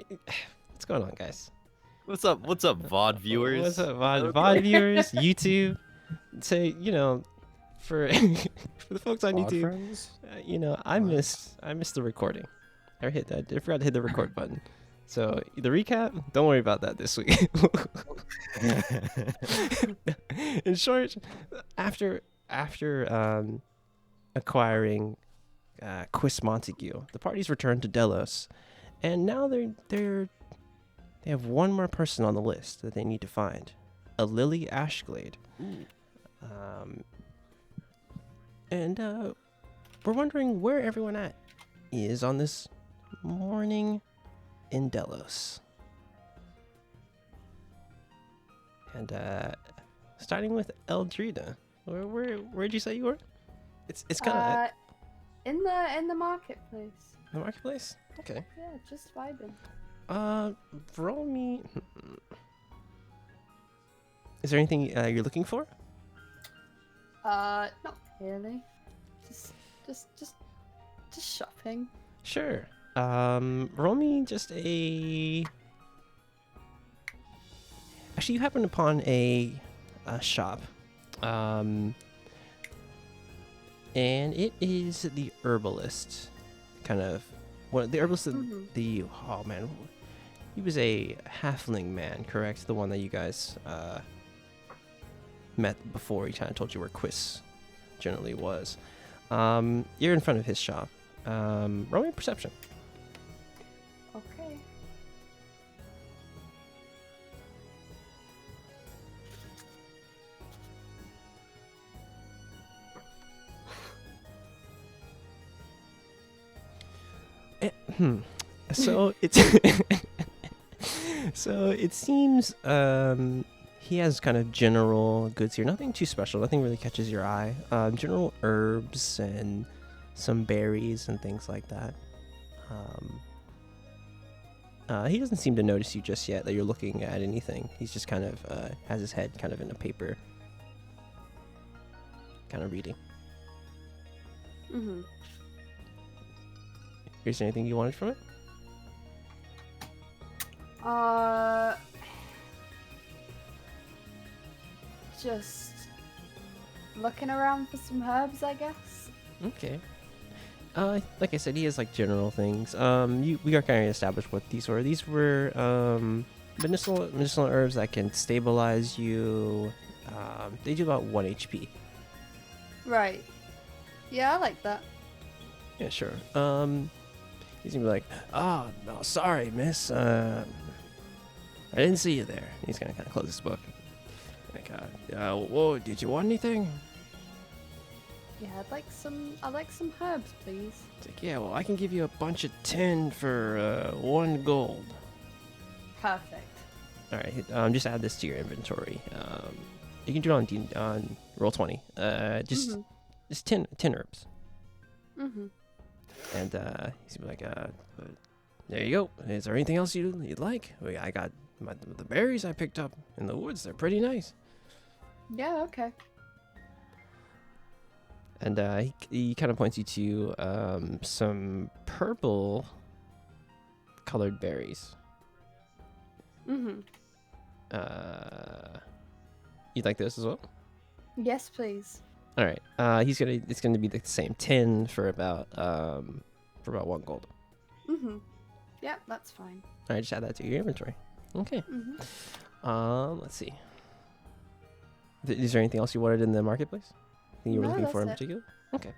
What's going on, guys? What's up? What's up, VOD viewers? What's up, VOD viewers? YouTube. Say, for for the folks on Pod YouTube, friends? I missed the recording. I forgot to hit the record button. So the recap, don't worry about that this week. In short, after acquiring Quis Montague, the parties returned to Delos, and now they have one more person on the list that they need to find, a Lily Ashglade. And we're wondering where everyone is on this morning in Delos. And starting with Eldrina, where'd you say you were? It's kind of in the marketplace. the marketplace. Okay. Yeah, just vibing. Roll me. Is there anything you're looking for? Not really. Just shopping. Sure. Roll me just a. Actually, you happen upon a shop. And it is the herbalist, kind of. The herbalist. Oh man, he was a halfling man, correct? The one that you guys met before. He kind of told you where Quis generally was. You're in front of his shop. Roll me perception. Okay. So it's so it seems he has kind of general goods here. Nothing too special. Nothing really catches your eye. General herbs and some berries and things like that. He doesn't seem to notice you just yet that you're looking at anything. He's just kind of has his head kind of in a paper, kind of reading. Is there anything you wanted from it? Just looking around for some herbs, I guess. Okay. Like I said, he has like general things. We are kind of established what these were. These were medicinal herbs that can stabilize you. They do about 1 HP. Right. Yeah, I like that. Yeah, sure. He's gonna be like, "Oh, no, sorry, miss. I didn't see you there." He's gonna kind of close his book. Like, whoa, did you want anything? Yeah, I'd like some herbs, please. It's like, yeah, well, I can give you a bunch of 10 for 1 gold. Perfect. All right, just add this to your inventory. You can do it on roll 20. Just 10 herbs. And he's gonna be like, there you go. Is there anything else you'd like? I got the berries I picked up in the woods. They're pretty nice. Yeah, okay. And he kind of points you to some purple colored berries. You'd like this as well? Yes, please. All right. It's gonna be the same 10 for about 1 gold. Yeah, that's fine. All right, just add that to your inventory. Okay. Let's see. Is there anything else you wanted in the marketplace? Anything you were looking for in particular? Okay.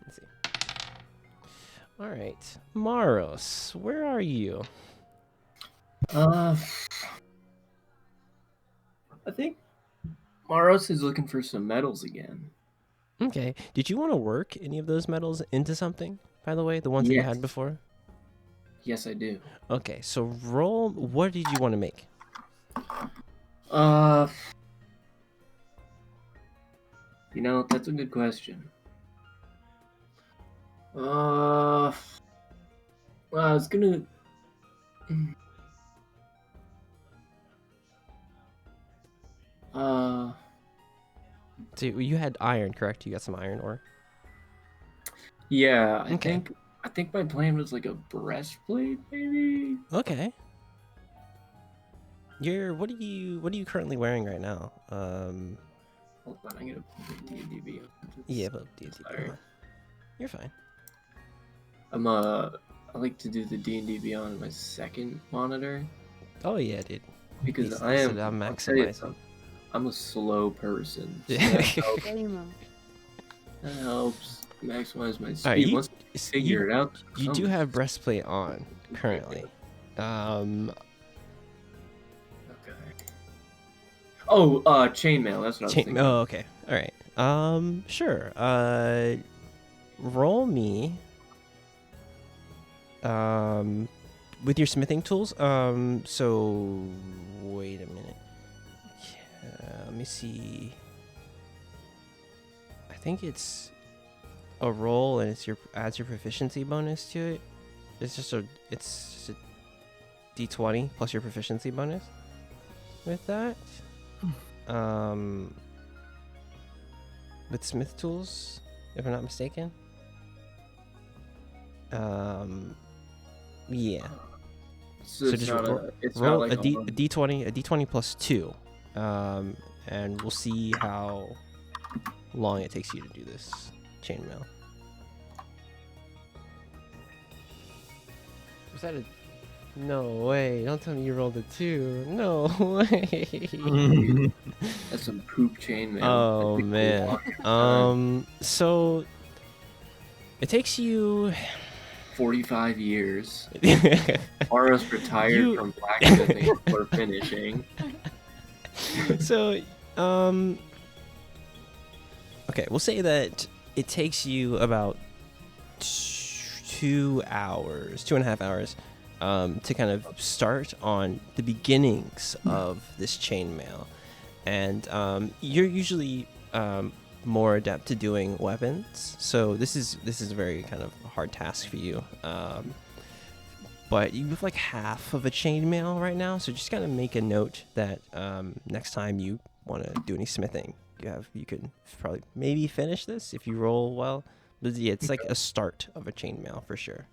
Let's see. All right, Maros, where are you? I think Maros is looking for some metals again. Okay. Did you want to work any of those metals into something, by the way? The ones that you had before? Yes, I do. Okay, so roll. What did you want to make? That's a good question. Well, I was gonna. So you had iron, correct? You got some iron ore? Yeah, I Okay. think I think my plan was like a breastplate, maybe. Okay. What are you currently wearing right now? Hold on, I'm gonna put D&D on. Yeah, but D&D. Sorry. You're fine. I like to do the D&D Beyond on my second monitor Oh yeah, dude. because Needs I to am maximize I'll tell you it. something, I'm a slow person. So Gamer. that helps maximize my speed. Alright, Once I figure it out, you do have breastplate on currently. Okay. Oh, chainmail. That's what I was thinking. Oh, okay. All right. Sure. Roll me. With your smithing tools. So wait a minute. Let me see. I think it's a roll, and it's adds your proficiency bonus to it. It's just a D20 plus your proficiency bonus. With that. With smith tools, if I'm not mistaken. Yeah. So just roll a D20 plus 2, and we'll see how long it takes you to do this chainmail. Was that a? No way! Don't tell me you rolled a 2. No way! That's some poop chainmail. Oh man. So it takes you 45 years. Mara's retired from blacksmithing for finishing. So, okay, we'll say that it takes you about 2.5 hours, to kind of start on the beginnings of this chainmail, and you're usually more adept to doing weapons, so this is a very kind of hard task for you. But you have like half of a chainmail right now, so just kind of make a note that next time you want to do any smithing, you can probably maybe finish this if you roll well. But yeah, it's like a start of a chainmail for sure.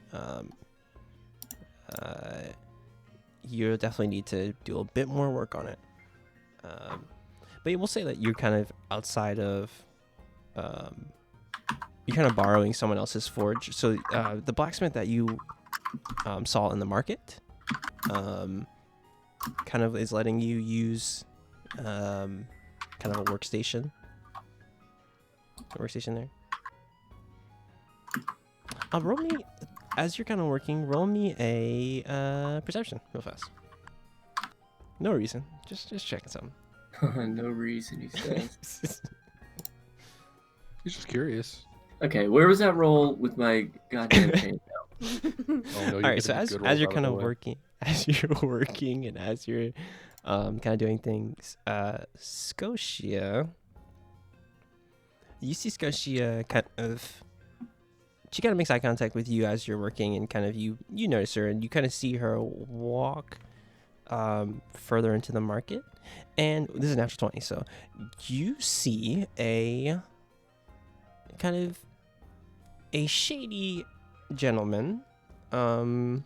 You definitely need to do a bit more work on it. But we'll say that you're kind of outside of, you're kind of borrowing someone else's forge. So the blacksmith that you saw in the market kind of is letting you use kind of a workstation there. Roll me, as you're kind of working, roll me a perception real fast. No reason, just checking something. No reason, he says. He's just curious. Okay, where was that roll with my goddamn chainmail? Oh, no, All right, so as you're kind of working, and as you're kind of doing things, Scotia, you see Scotia kind of, she kind of makes eye contact with you as you're working, and kind of you notice her, and you kind of see her walk further into the market, and this is natural 20, so you see a kind of a shady gentleman kind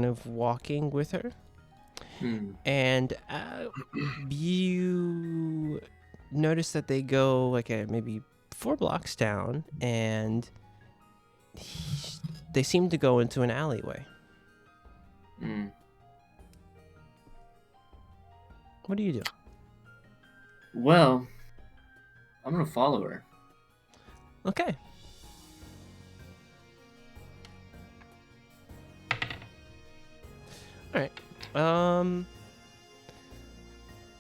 of walking with her. And you notice that they go like maybe 4 blocks down, and they seem to go into an alleyway. What do you do? Well, I'm gonna follow her. Okay. All right.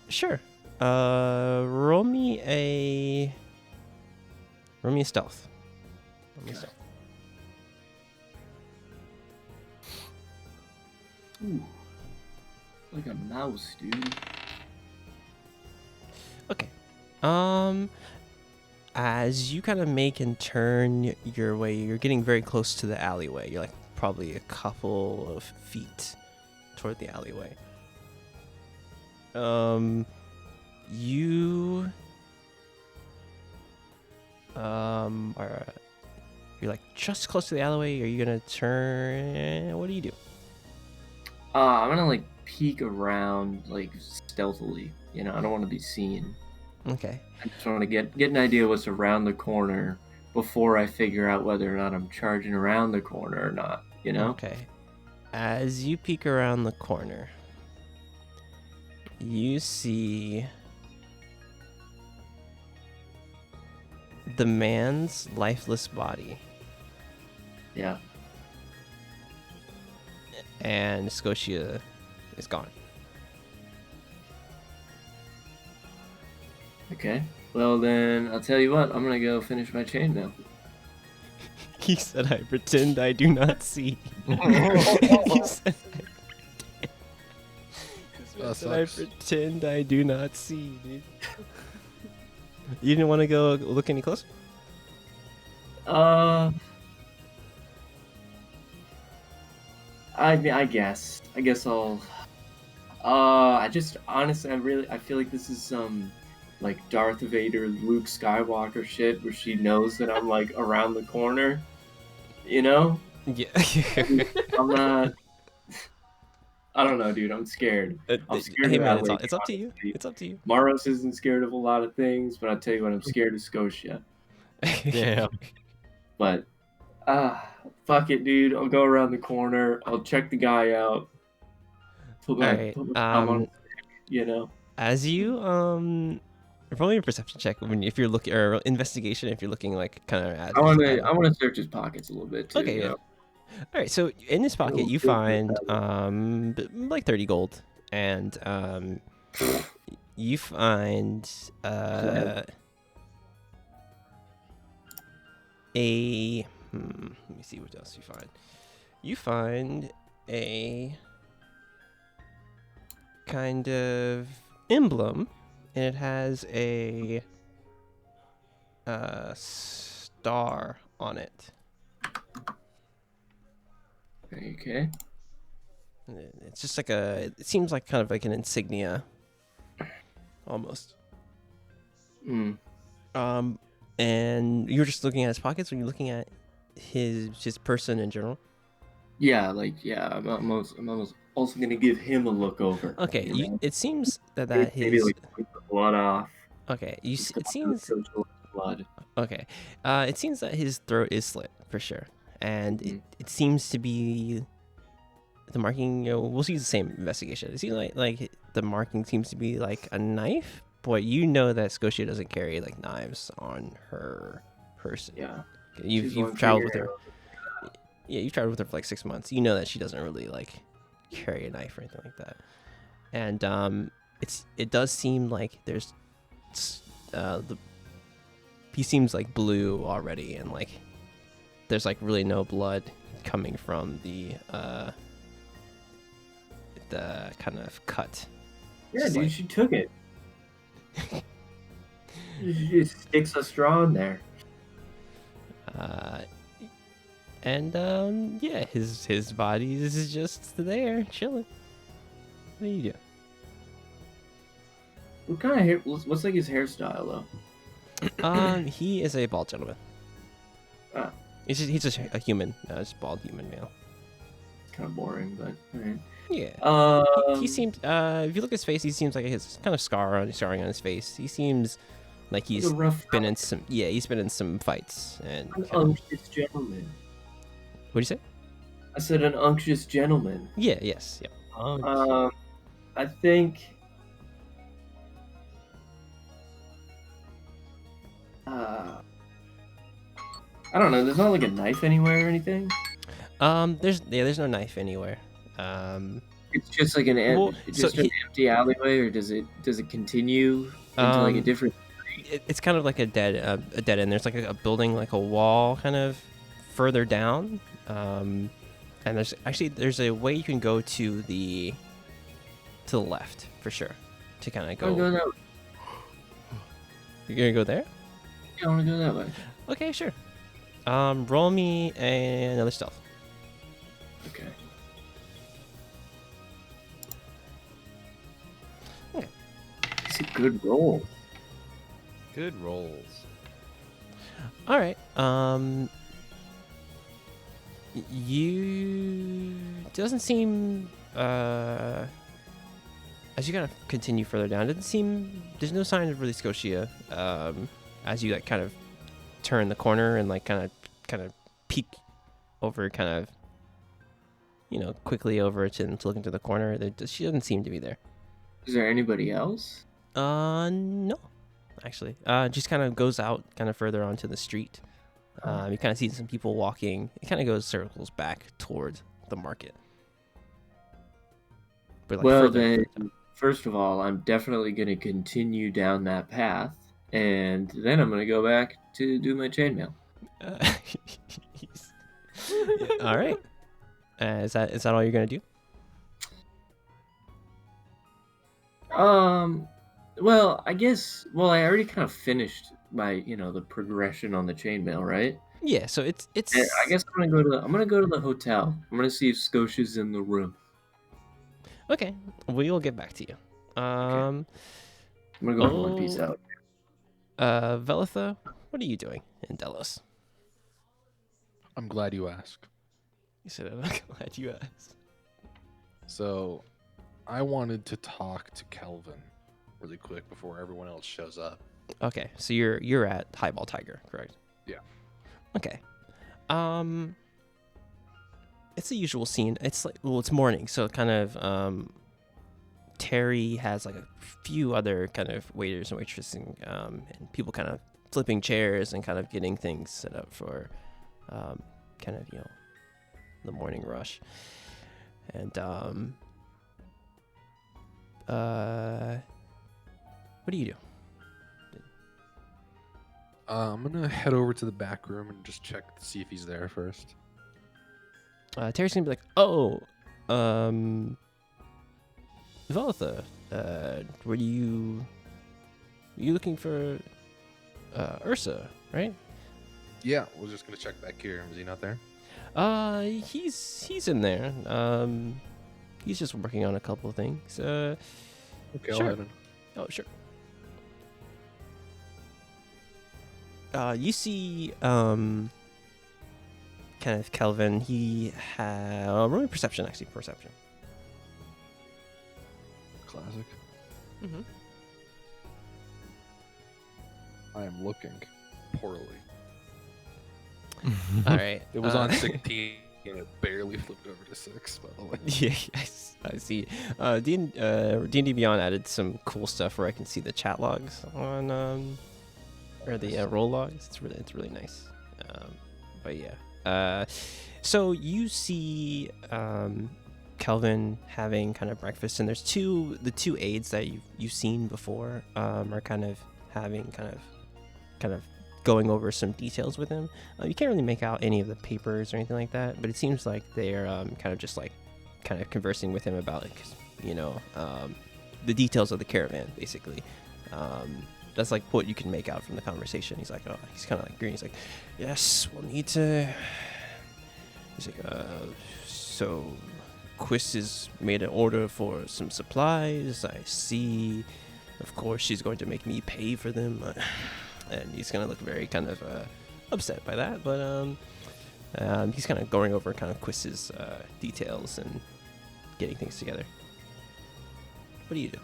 Sure. Roll me a stealth. Ooh, like a mouse, dude. Okay. As you kind of make and turn your way, you're getting very close to the alleyway. You're like probably a couple of feet toward the alleyway. You You're like just close to the alleyway. Are you gonna turn? What do you do? I'm gonna like peek around like stealthily. You know, I don't want to be seen. Okay. I just want to get an idea what's around the corner before I figure out whether or not I'm charging around the corner or not. You know? Okay. As you peek around the corner, you see the man's lifeless body, Yeah. and Scotia is gone. Okay. Well then, I'll tell you what. I'm gonna go finish my chain now. He said, "I pretend I do not see." He said, That I sucks. pretend I do not see, dude. You didn't want to go look any closer? I guess I'll. I just honestly, I feel like this is some like Darth Vader, Luke Skywalker shit where she knows that I'm like around the corner. You know, Yeah. I'm not. I don't know, dude. I'm scared. I'm scared Hey of man, that it's lady, up to you. honestly. It's up to you. Maros isn't scared of a lot of things, but I'll tell you what, I'm scared of Scotia. Damn. But fuck it, dude. I'll go around the corner. I'll check the guy out. Put my Alright, thumb on his dick, you know. As you roll your perception check if you're looking, or investigation if you're looking like kind of at. I want to search his pockets a little bit too. Okay, you yeah. know? All right, so in his pocket Little you bit of find that. like 30 gold, and you find let me see what else you find. You find a kind of emblem, and it has a star on it. Okay. It's just like it seems like kind of like an insignia, almost. Hmm. And you're just looking at his pockets, or you're looking at his person in general? Yeah, I'm almost also gonna give him a look over. Okay, you know? it seems that Maybe his like wipe the blood off. okay, Just it come seems out with blood. okay. It seems that his throat is slit for sure, and Mhm. it seems to be the marking. We'll use the same investigation. It seems like the marking seems to be like a knife, but you know that Scotia doesn't carry like knives on her person. Yeah. You've one traveled with finger. her. Yeah, you've traveled with her for like 6 months. You know that she doesn't really like carry a knife or anything like that. And it does seem like there's he seems like blue already, and like there's like really no blood coming from the kind of cut. Yeah, Just dude, like- she took it. She just sticks a straw in there. And yeah, his body is just there chilling. What do you do? What kind of hair? What's like his hairstyle though? He is a bald gentleman. Ah. He's just a human, just bald human male. Kind of boring, but alright. Yeah. He seemed. If you look at his face, he seems like his kind of scarring on his face. He seems like he's a rough been in some. Yeah, he's been in some fights and. an kind of- unctuous gentleman. What'd you say? I said an unctuous gentleman. Yeah. Yes. Yeah. I think. I don't know. There's not like a knife anywhere or anything. There's no knife anywhere. It's just like an Well, just so an empty alleyway, or does it continue into like a different? It's kind of like a dead end. There's like a building, like a wall, kind of further down. And there's a way you can go to the left for sure, to kind of I want to go. go that way. You're gonna go there? Yeah, I want to go that way. Okay, sure. Roll me another stealth. Okay. Okay. It's a good roll. Good rolls. All right. You doesn't seem as you kind of continue further down, it doesn't seem there's no sign of really Scotia. As you like kind of turn the corner and like kind of peek over, kind of quickly over to look into the corner. She doesn't seem to be there. Is there anybody else? No, actually. Just kind of goes out kind of further onto the street. You kind of see some people walking. It kind of circles back towards the market. But like Well, further. then, first of all, I'm definitely going to continue down that path, and then I'm going to go back to do my chainmail. All right. Is that all you're gonna do? Well, I guess. Well, I already kind of finished my, the progression on the chainmail, right? Yeah. So it's. And I guess I'm gonna go to the hotel. I'm gonna see if Scotia's in the room. Okay. We will get back to you. I'm gonna go to One Piece out. Velitha, what are you doing in Delos? I'm glad you asked. You said I'm glad you asked. So, I wanted to talk to Kelvin really quick before everyone else shows up. Okay, so you're at Highball Tiger, correct? Yeah. Okay. It's the usual scene. It's like, well, it's morning, so kind of Terry has like a few other kind of waiters and waitresses and people kind of flipping chairs and kind of getting things set up for kind of the morning rush. And what do you do? I'm gonna head over to the back room and just check to see if he's there first. Terry's gonna be like, "Oh, Velitha, were you looking for Ursa, right?" Yeah, we're just gonna check back here. Is he not there? He's in there. He's just working on a couple of things. Okay, sure. I'll head in. Oh, sure. You see, kind of Kelvin. He had roll me perception, actually. Perception. Classic. Mm-hmm. I am looking poorly. All right. It was on 16 and it barely flipped over to 6, by the way. Yeah, yes, I see. D&D Beyond added some cool stuff where I can see the chat logs on or the roll logs. It's really nice. But yeah. So you see Kelvin having kind of breakfast, and there's the two aides that you've seen before are kind of having kind of going over some details with him. You can't really make out any of the papers or anything like that, but it seems like they're kind of just like kind of conversing with him about the details of the caravan, basically. That's like what you can make out from the conversation. He's like, oh, he's kind of like green. He's like, yes, we'll need to. He's like, so Quiz has made an order for some supplies. I see. Of course, she's going to make me pay for them. And he's gonna look very kind of upset by that, but he's kind of going over kind of Quiz's details and getting things together. What do you do?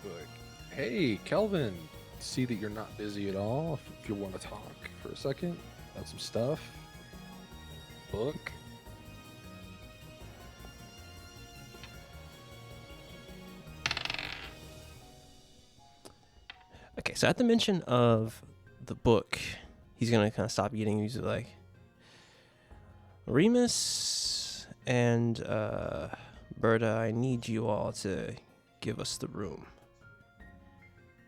Like, hey, Kelvin, see that you're not busy at all. If you want to talk for a second about some stuff, book. Okay, so at the mention of the book, he's gonna kind of stop eating. He's like, Remus and Berta, I need you all to give us the room.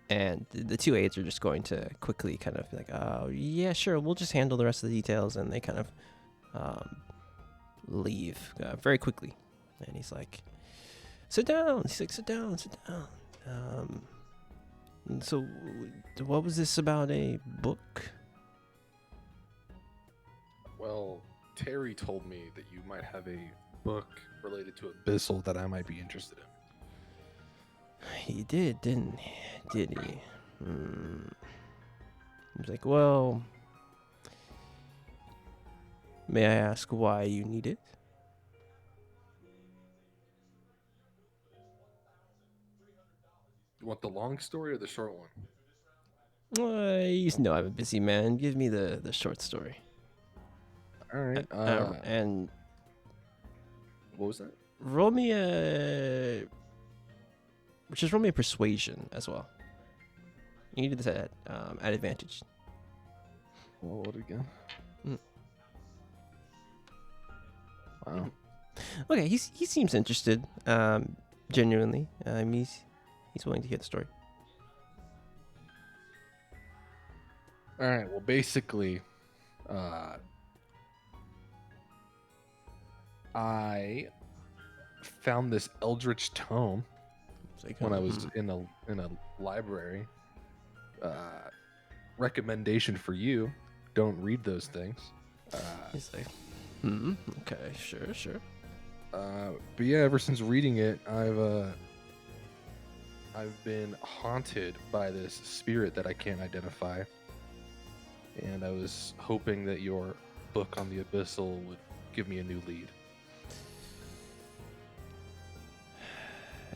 And the two aides are just going to quickly kind of be like, oh, yeah, sure, we'll just handle the rest of the details. And they kind of leave very quickly. And he's like, sit down. He's like, sit down. So, what was this about a book? Well, Terry told me that you might have a book related to Abyssal that I might be interested in. He did, didn't he? Did he? He was like, well, May I ask why you need it? You want the long story or the short one? You know I'm a busy man. Give me the short story. All right. And What was that? roll me a... Just roll me a persuasion as well. You need to do this at advantage. Roll it again. Mm. Wow. Okay, he seems interested. Genuinely, he's willing to hear the story. All right. Well, basically, I found this eldritch tome when I was in a library. Recommendation for you: don't read those things. He's like, okay, sure. But yeah, ever since reading it, I've been haunted by this spirit that I can't identify, and I was hoping that your book on the Abyssal would give me a new lead.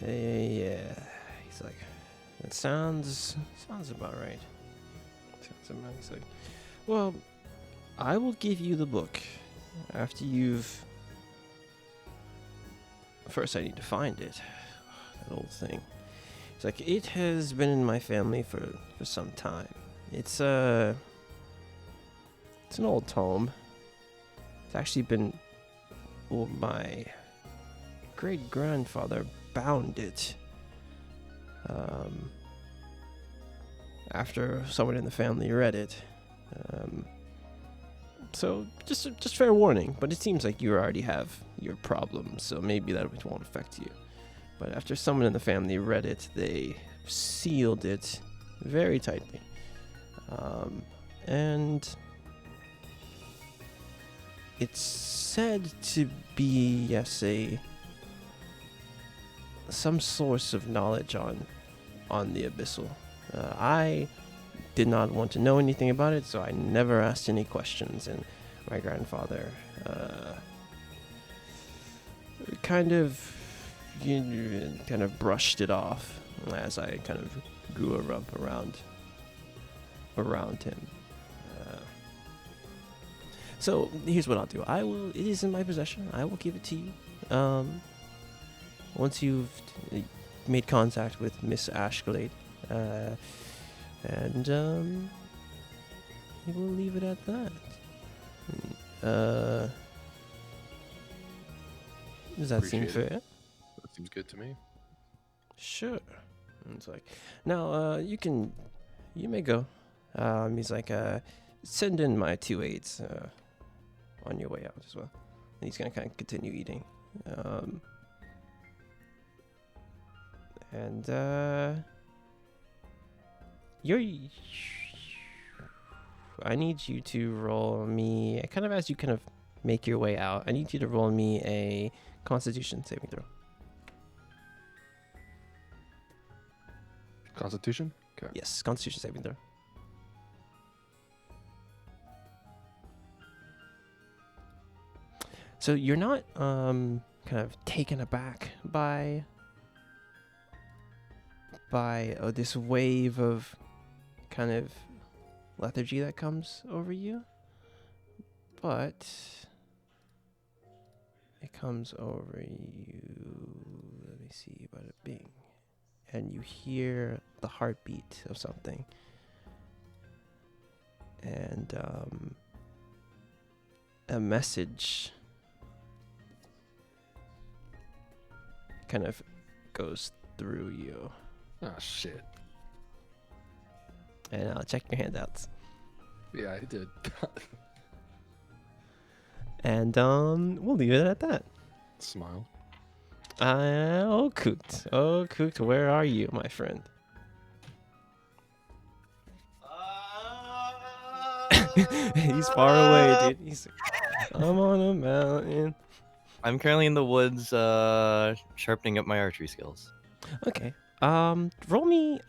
Yeah, he's like, it sounds about right. He's like, well, I will give you the book after you've. First, I need to find it. That old thing. It's like, it has been in my family for some time. It's an old tome. It's actually been, well, my great grandfather bound it. After someone in the family read it. So just fair warning, but it seems like you already have your problems, so maybe that won't affect you. But after someone in the family read it, they sealed it very tightly. And it's said to be, yes, some source of knowledge on the Abyssal. I did not want to know anything about it, so I never asked any questions, and my grandfather kind of brushed it off as I kind of grew up around him. So here's what I'll do. It is in my possession. I will give it to you. Once you've made contact with Miss Ashglade, and we'll leave it at that. Does that seem Appreciate fair? That seems good to me. Sure. And it's like, now you may go. He's like, send in my 2 aides on your way out as well. And he's gonna kind of continue eating. I need you to roll me, kind of as you kind of make your way out, I need you to roll me a Constitution saving throw. Constitution? Okay. Yes, Constitution saving throw. So you're not kind of taken aback by this wave of kind of lethargy that comes over you, but it comes over you. Let me see about it being, and you hear the heartbeat of something, and a message kind of goes through you. Oh, shit. And I'll check your handouts. Yeah, I did. And we'll leave it at that. Smile. Oh, Coot, where are you, my friend? He's far away, dude. He's like, I'm on a mountain. I'm currently in the woods, sharpening up my archery skills. Okay. Roll me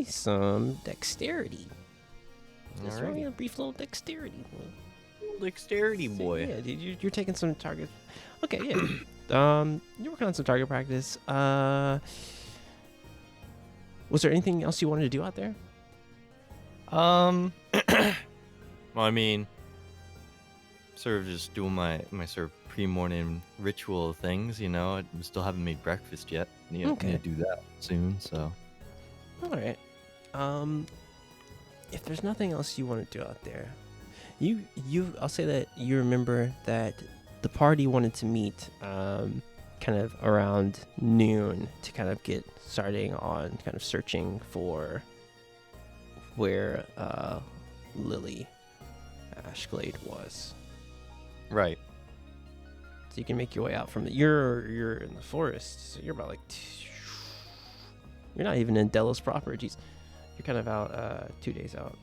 some dexterity. Just roll me a brief little dexterity. dexterity So, boy. Yeah, dude, you're taking some targets. Okay, yeah. You're working on some target practice. Was there anything else you wanted to do out there? Well, I mean, sort of just doing my sort of pre-morning ritual things, you know. I still haven't made breakfast yet. Need Okay. to do that soon, so. All right. If there's nothing else you want to do out there, I'll say that you remember that the party wanted to meet kind of around noon to kind of get starting on kind of searching for where Lily Ashglade was. Right. So you can make your way out from you're in the forest, so you're about like you're not even in Delos proper. Jeez, you're kind of out 2 days out,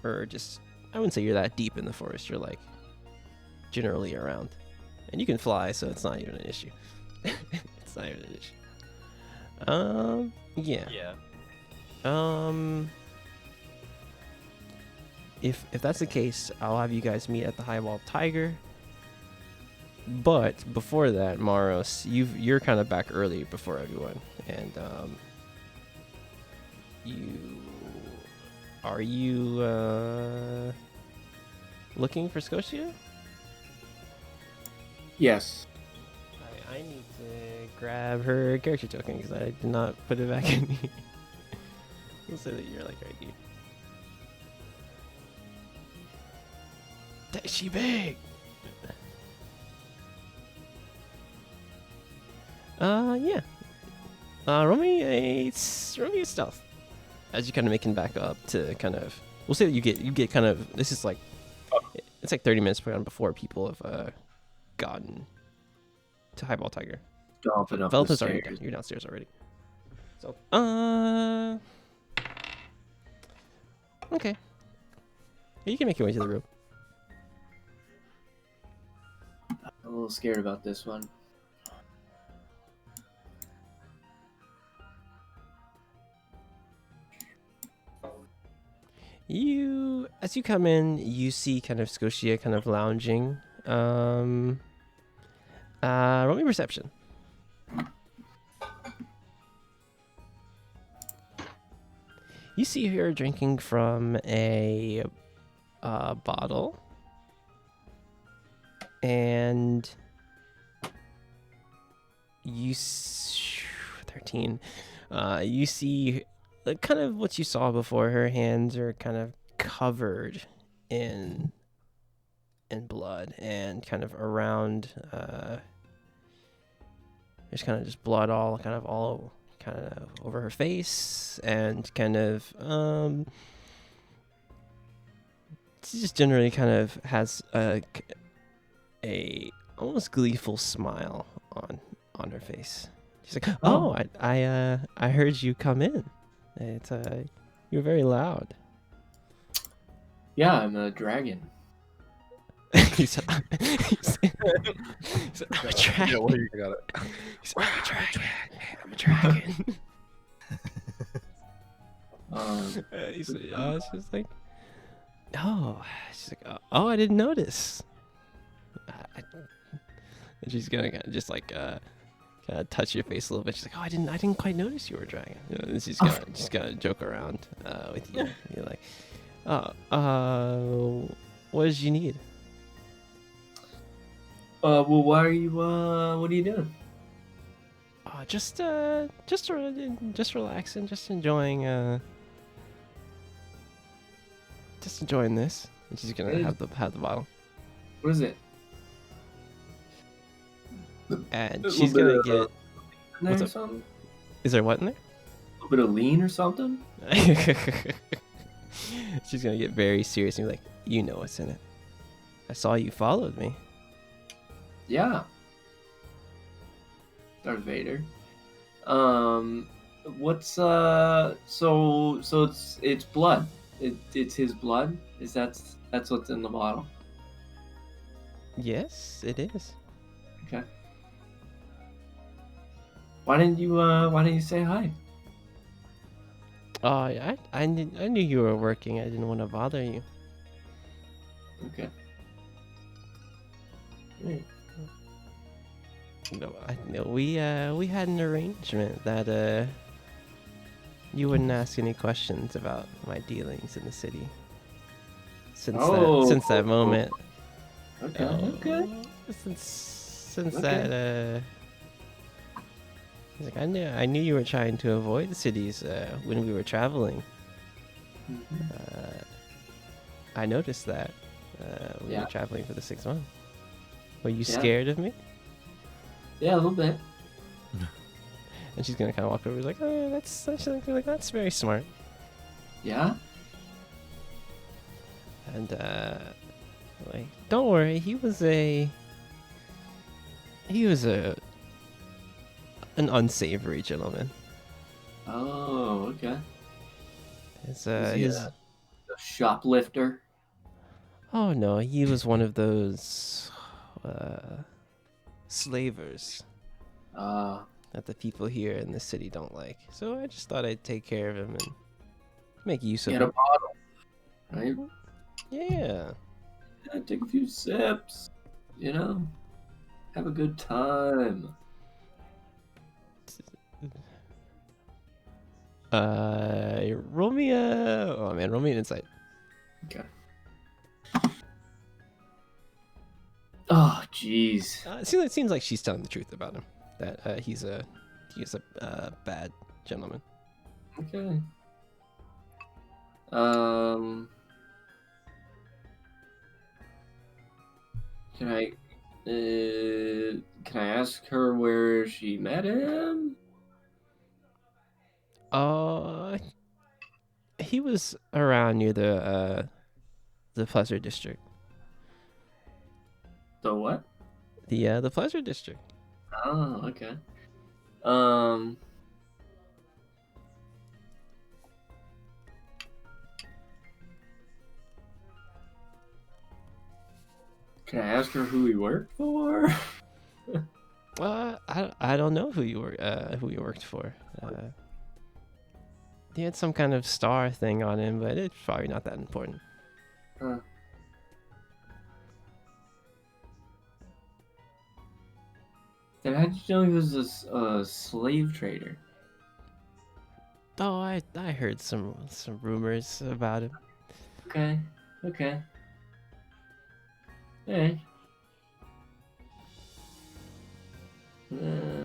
or just I wouldn't say you're that deep in the forest. You're like generally around, and you can fly, so it's not even an issue. It's not even an issue. Yeah. Yeah. If that's the case, I'll have you guys meet at the Highball Tiger. But before that, Maros, you're kind of back early before everyone, and are you looking for Scotia? Yes. I need to grab her character token because I did not put it back in. We'll say that you're like right here. Is she big? Yeah. Roll me a stealth. As you kind of making back up to kind of, we'll say that you get kind of, this is like, it's like 30 minutes before people have gotten to Highball Tiger. Stomping up the Velta's already stairs. down. You're downstairs already. So, okay. You can make your way to the room. I'm a little scared about this one. As you come in, you see kind of Scotia kind of lounging. Roll me perception. You see her drinking from a bottle, and 13. You see kind of what you saw before. Her hands are kind of covered in blood, and kind of around there's kind of just blood all kind of over her face, and kind of she just generally kind of has a almost gleeful smile on her face. She's like, "Oh, I heard you come in. It's you're very loud." Yeah, I'm a dragon. he said, "I'm a dragon." Yeah, what do you got it? He said, "I'm a dragon. I'm a dragon." He said, she's like, "Oh," she's like, "Oh, I didn't notice." And she's gonna kind of just like kind of touch your face a little bit. She's like, "Oh, I didn't quite notice you were a dragon." You know, and she's gonna joke around with you. You're like, what did you need?" Well, why are you? What are you doing? Just relaxing, just enjoying this. And she's gonna have the bottle, What is it? and A she's little gonna bit get. In there What's or up? something? Is there what in there? A little bit of lean or something? She's gonna get very serious and be like, "You know what's in it. I saw you followed me." Yeah. Darth Vader. What's so it's blood. It's his blood. That's what's in the bottle. Yes, it is. Okay. Why didn't you say hi? I knew you were working. I didn't want to bother you. Okay. Right. No, we had an arrangement that you wouldn't ask any questions about my dealings in the city. Since that moment. Okay. Okay. Since Okay. that he's like, I knew you were trying to avoid the cities when we were traveling. Mhm. I noticed that when we Yeah. were traveling for the 6 months. Were you Yeah. scared of me? Yeah, a little bit. And she's gonna kind of walk over, like, oh, that's very smart. Yeah. And like, don't worry, he was an unsavory gentleman. Oh, okay. His Is he his a shoplifter? oh no, he was one of those slavers that the people here in the city don't like. So I just thought I'd take care of him and make use of Get a him. bottle, right? Yeah. Yeah, take a few sips. You know, have a good time. Roll me roll me an insight. Okay. Oh, jeez. It seems like she's telling the truth about him. That he's a bad gentleman. Okay. Can I ask her where she met him? He was around near the Pleasure District. The what? The Pleasure District. Oh, okay. Um, can I ask her who he worked for? I don't know who you worked for. He had some kind of star thing on him, but it's probably not that important. Huh. Then how did you know he was a slave trader? Oh, I heard some rumors about him. Okay. Okay. Hey. Uh,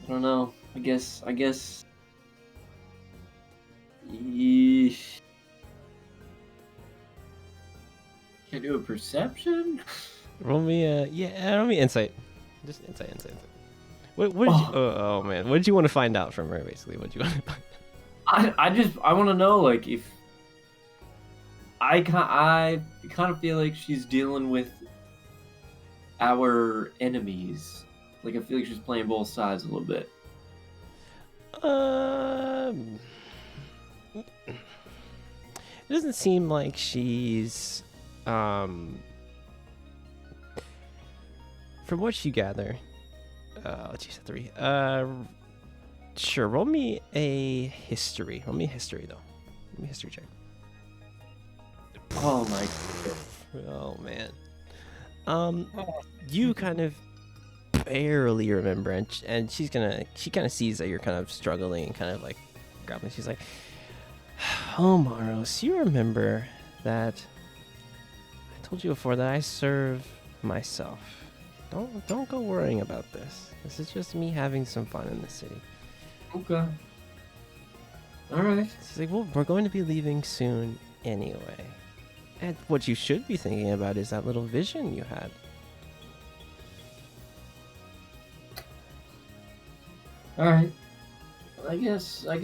I don't know. I guess. Yeesh. Can I do a perception? Roll me roll me insight. Just insight. What did you? Oh man, what did you want to find out from her? Basically, what did you want to find? I want to know, like, if I kind of feel like she's dealing with our enemies. Like, I feel like she's playing both sides a little bit. It doesn't seem like she's from what you gather. She's a 3. Sure. Roll me a history. Roll me a history though. Roll me a history check. Oh my god. Oh man. You kind of barely remember, and she kind of sees that you're kind of struggling and kind of like grappling. She's like, "Oh, Maros, you remember that I told you before that I serve myself. Don't go worrying about this. This is just me having some fun in the city." Okay. All right. She's like, "Well, we're going to be leaving soon anyway. And what you should be thinking about is that little vision you had." All right. I guess you're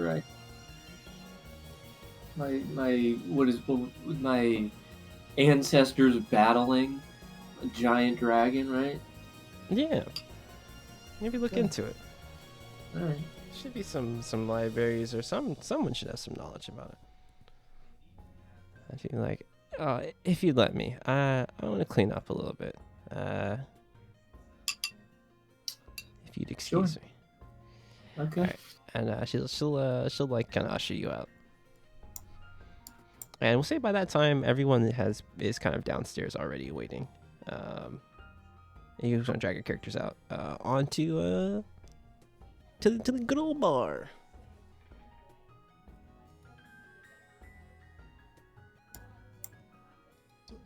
right. My ancestors battling a giant dragon, right? Yeah. Maybe look Okay. into it. All right. Should be some libraries or someone should have some knowledge about it. I feel like, if you'd let me, I want to clean up a little bit. you'd excuse me. Okay. Alright. And she'll like kind of usher you out. And we'll say by that time everyone is kind of downstairs already waiting. And you're gonna drag your characters out onto to the good old bar.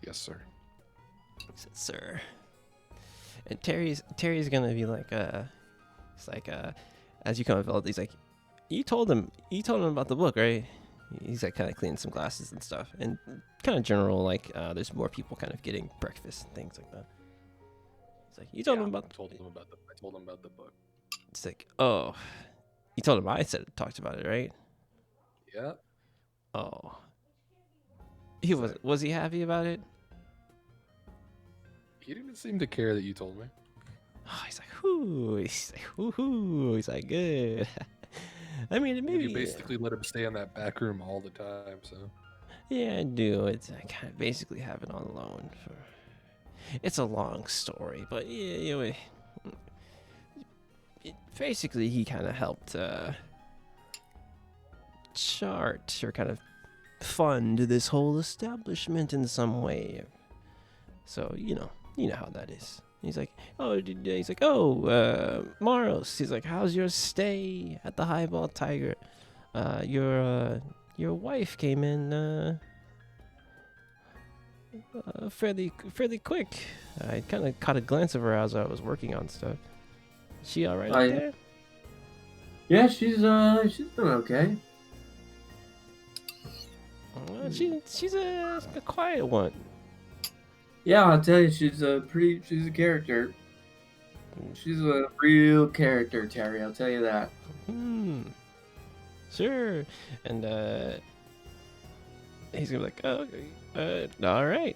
Yes, sir. He said, "Sir." And Terry's gonna be like, it's like, as you come up, he's like, you told him about the book, right? He's like kind of cleaning some glasses and stuff, and kind of general like, there's more people kind of getting breakfast and things like that. It's like, you told him about. I told him about the book. It's like, oh, you told him I talked about it, right? Yeah. Oh, was he happy about it? He didn't seem to care that you told me. Oh, he's like, whoo. He's like, whoo. He's like, good. I mean, maybe You basically let him stay in that back room all the time, so. Yeah, I do. I kind of basically have it on loan for. It's a long story, but yeah, basically he kind of helped chart or kind of fund this whole establishment in some way. So you know how that is. He's like, Maros. He's like, how's your stay at the Highball Tiger? Your wife came in fairly quick. I kind of caught a glance of her as I was working on stuff. Is she all right up there? Yeah, she's been okay. She's a quiet one. Yeah, I'll tell you, she's a character. She's a real character, Terry. I'll tell you that. Sure. And he's gonna be like, oh, all right.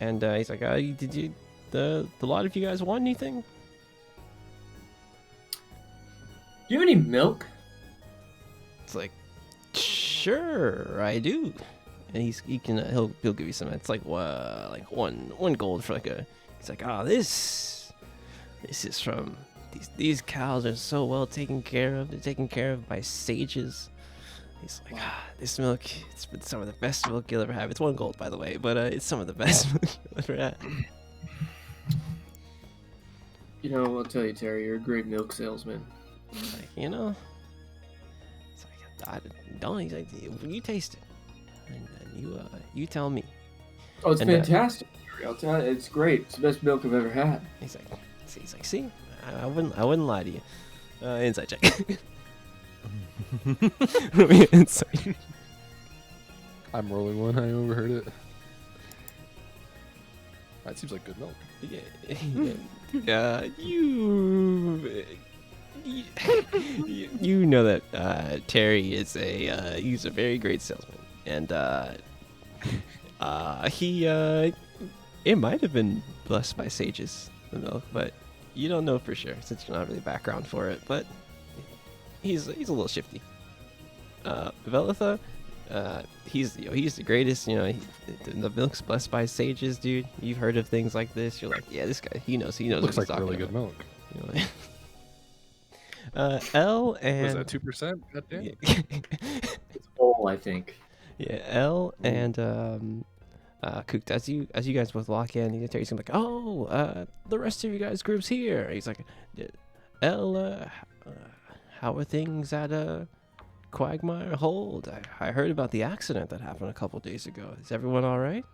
And he's like, did you the lot of you guys want anything? Do you have any milk? It's like, sure, I do. And he'll give you some. It's like one gold for like a. He's like, this is from these cows are so well taken care of. They're taken care of by sages. He's like, this milk, it's been some of the best milk you'll ever have. It's 1 gold, by the way, but it's some of the best milk you'll ever have. You know, I'll tell you, Terry, you're a great milk salesman. Like, it's like, don't. He's like, you taste it, and you tell me. Oh, it's fantastic. I'll tell you, it's great. It's the best milk I've ever had. He's like, see, I wouldn't lie to you. Insight check. Insight. I'm rolling one. I overheard it. That seems like good milk. Yeah. You know that Terry is he's a very great salesman, and he it might have been blessed by sages, the milk, but you don't know for sure since you don't have really background for it. But he's a little shifty. Velitha, he's the greatest. The milk's blessed by sages, dude. You've heard of things like this. You're like, yeah, this guy, he knows. Looks what he's like talking really about. good milk. L and was that 2%? Goddamn. It's full, I think. Yeah, L and Cooked, as you guys both lock in, Terry's gonna be like, the rest of you guys group's here. He's like, L, how are things at Quagmire Hold? I heard about the accident that happened a couple days ago. Is everyone all right?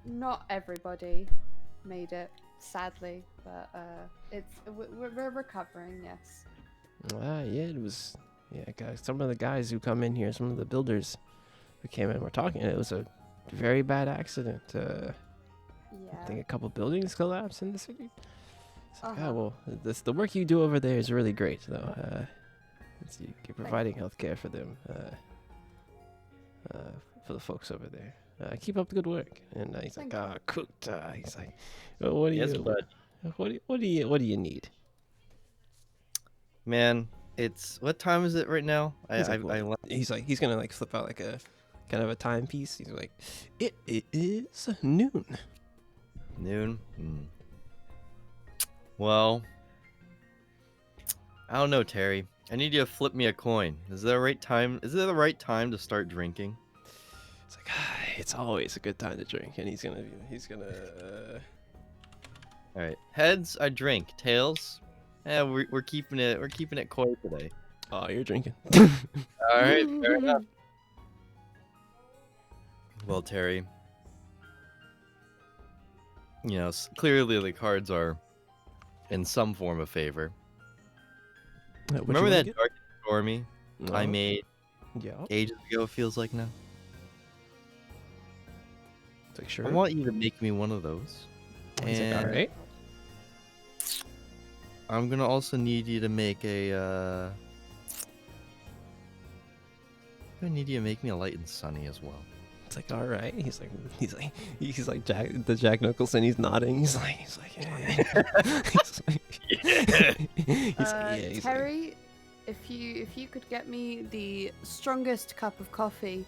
Not everybody made it, sadly, but we're recovering. Yes. Yeah, it was. Yeah, guys. Some of the guys who come in here, some of the builders who came in, were talking. It was a very bad accident. Yeah. I think a couple buildings collapsed in the city. It's like, well, the work you do over there is really great, though. You're providing healthcare for them, for the folks over there. Keep up the good work. And he's like, Cooked. He's like, what do you need? Man, what time is it right now? He's gonna like flip out like a kind of a timepiece. He's like, it is noon. Noon. Well, I don't know, Terry. I need you to flip me a coin. Is there the right time? Is it the right time to start drinking? It's like it's always a good time to drink, and he's gonna. All right. Heads, I drink. Tails, yeah, we're keeping it. We're keeping it coy today. Oh, you're drinking. All right. Fair enough. Well, Terry, you know, clearly the cards are in some form of favor. Remember that dark and stormy I made ages ago, it feels like now? It's like, sure. I want you to make me one of those. And all right. I'm going to also need you to make a... I'm going to need you to make me a light and sunny as well. It's like, all right. He's like Jack Nicholson. He's nodding. He's like, yeah. Terry, if you could get me the strongest cup of coffee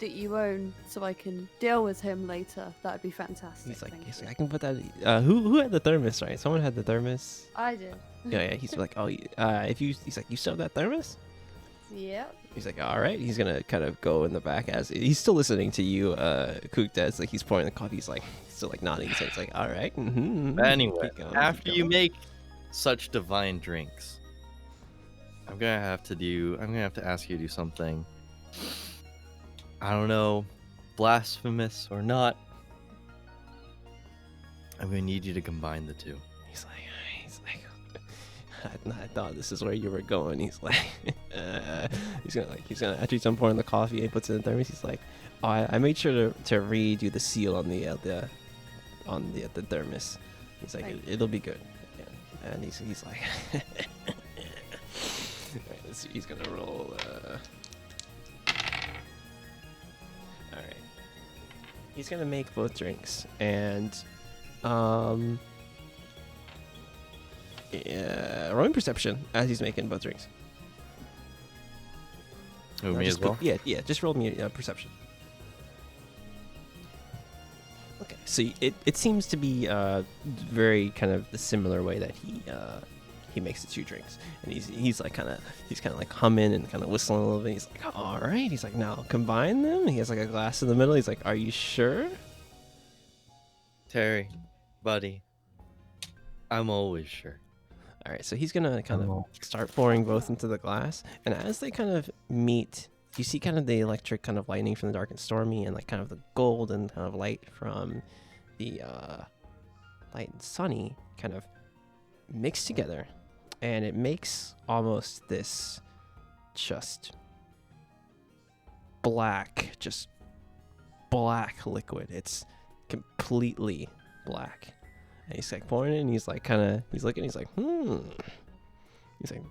that you own, so I can deal with him later, that'd be fantastic. He's like, I can put that. Who had the thermos? Right? Someone had the thermos. I did. Yeah. He's like, oh, he's like, you still have that thermos? Yep. He's like, all right. He's gonna kind of go in the back as he's still listening to you, Kukta. It's like he's pouring the coffee. He's like, still like nodding. So it's like, all right. Anyway, after you make such divine drinks, I'm gonna have to ask you to do something. I don't know, blasphemous or not. I'm gonna need you to combine the two. He's like, I thought this is where you were going. He's like, he's gonna actually some point in the coffee and he puts it in the thermos. He's like, oh, I made sure to redo the seal on the thermos. He's like, it'll be good. Yeah. And he's like, right, let's see, he's gonna roll. All right, he's gonna make both drinks and rolling perception as he's making both drinks. Oh, me as well? Yeah, just roll me perception. Okay, so it seems to be very kind of the similar way that he makes the two drinks, and he's kind of like humming and kind of whistling a little bit. He's like, all right. He's like, now combine them. He has like a glass in the middle. He's like, are you sure? Terry, buddy, I'm always sure. All right, so he's gonna kind of start pouring both into the glass, and as they kind of meet, you see kind of the electric kind of lightning from the dark and stormy, and like kind of the golden kind of light from the light and sunny kind of mix together, and it makes almost this just black liquid. It's completely black. And he's like pouring it, and he's looking, he's like, He's like,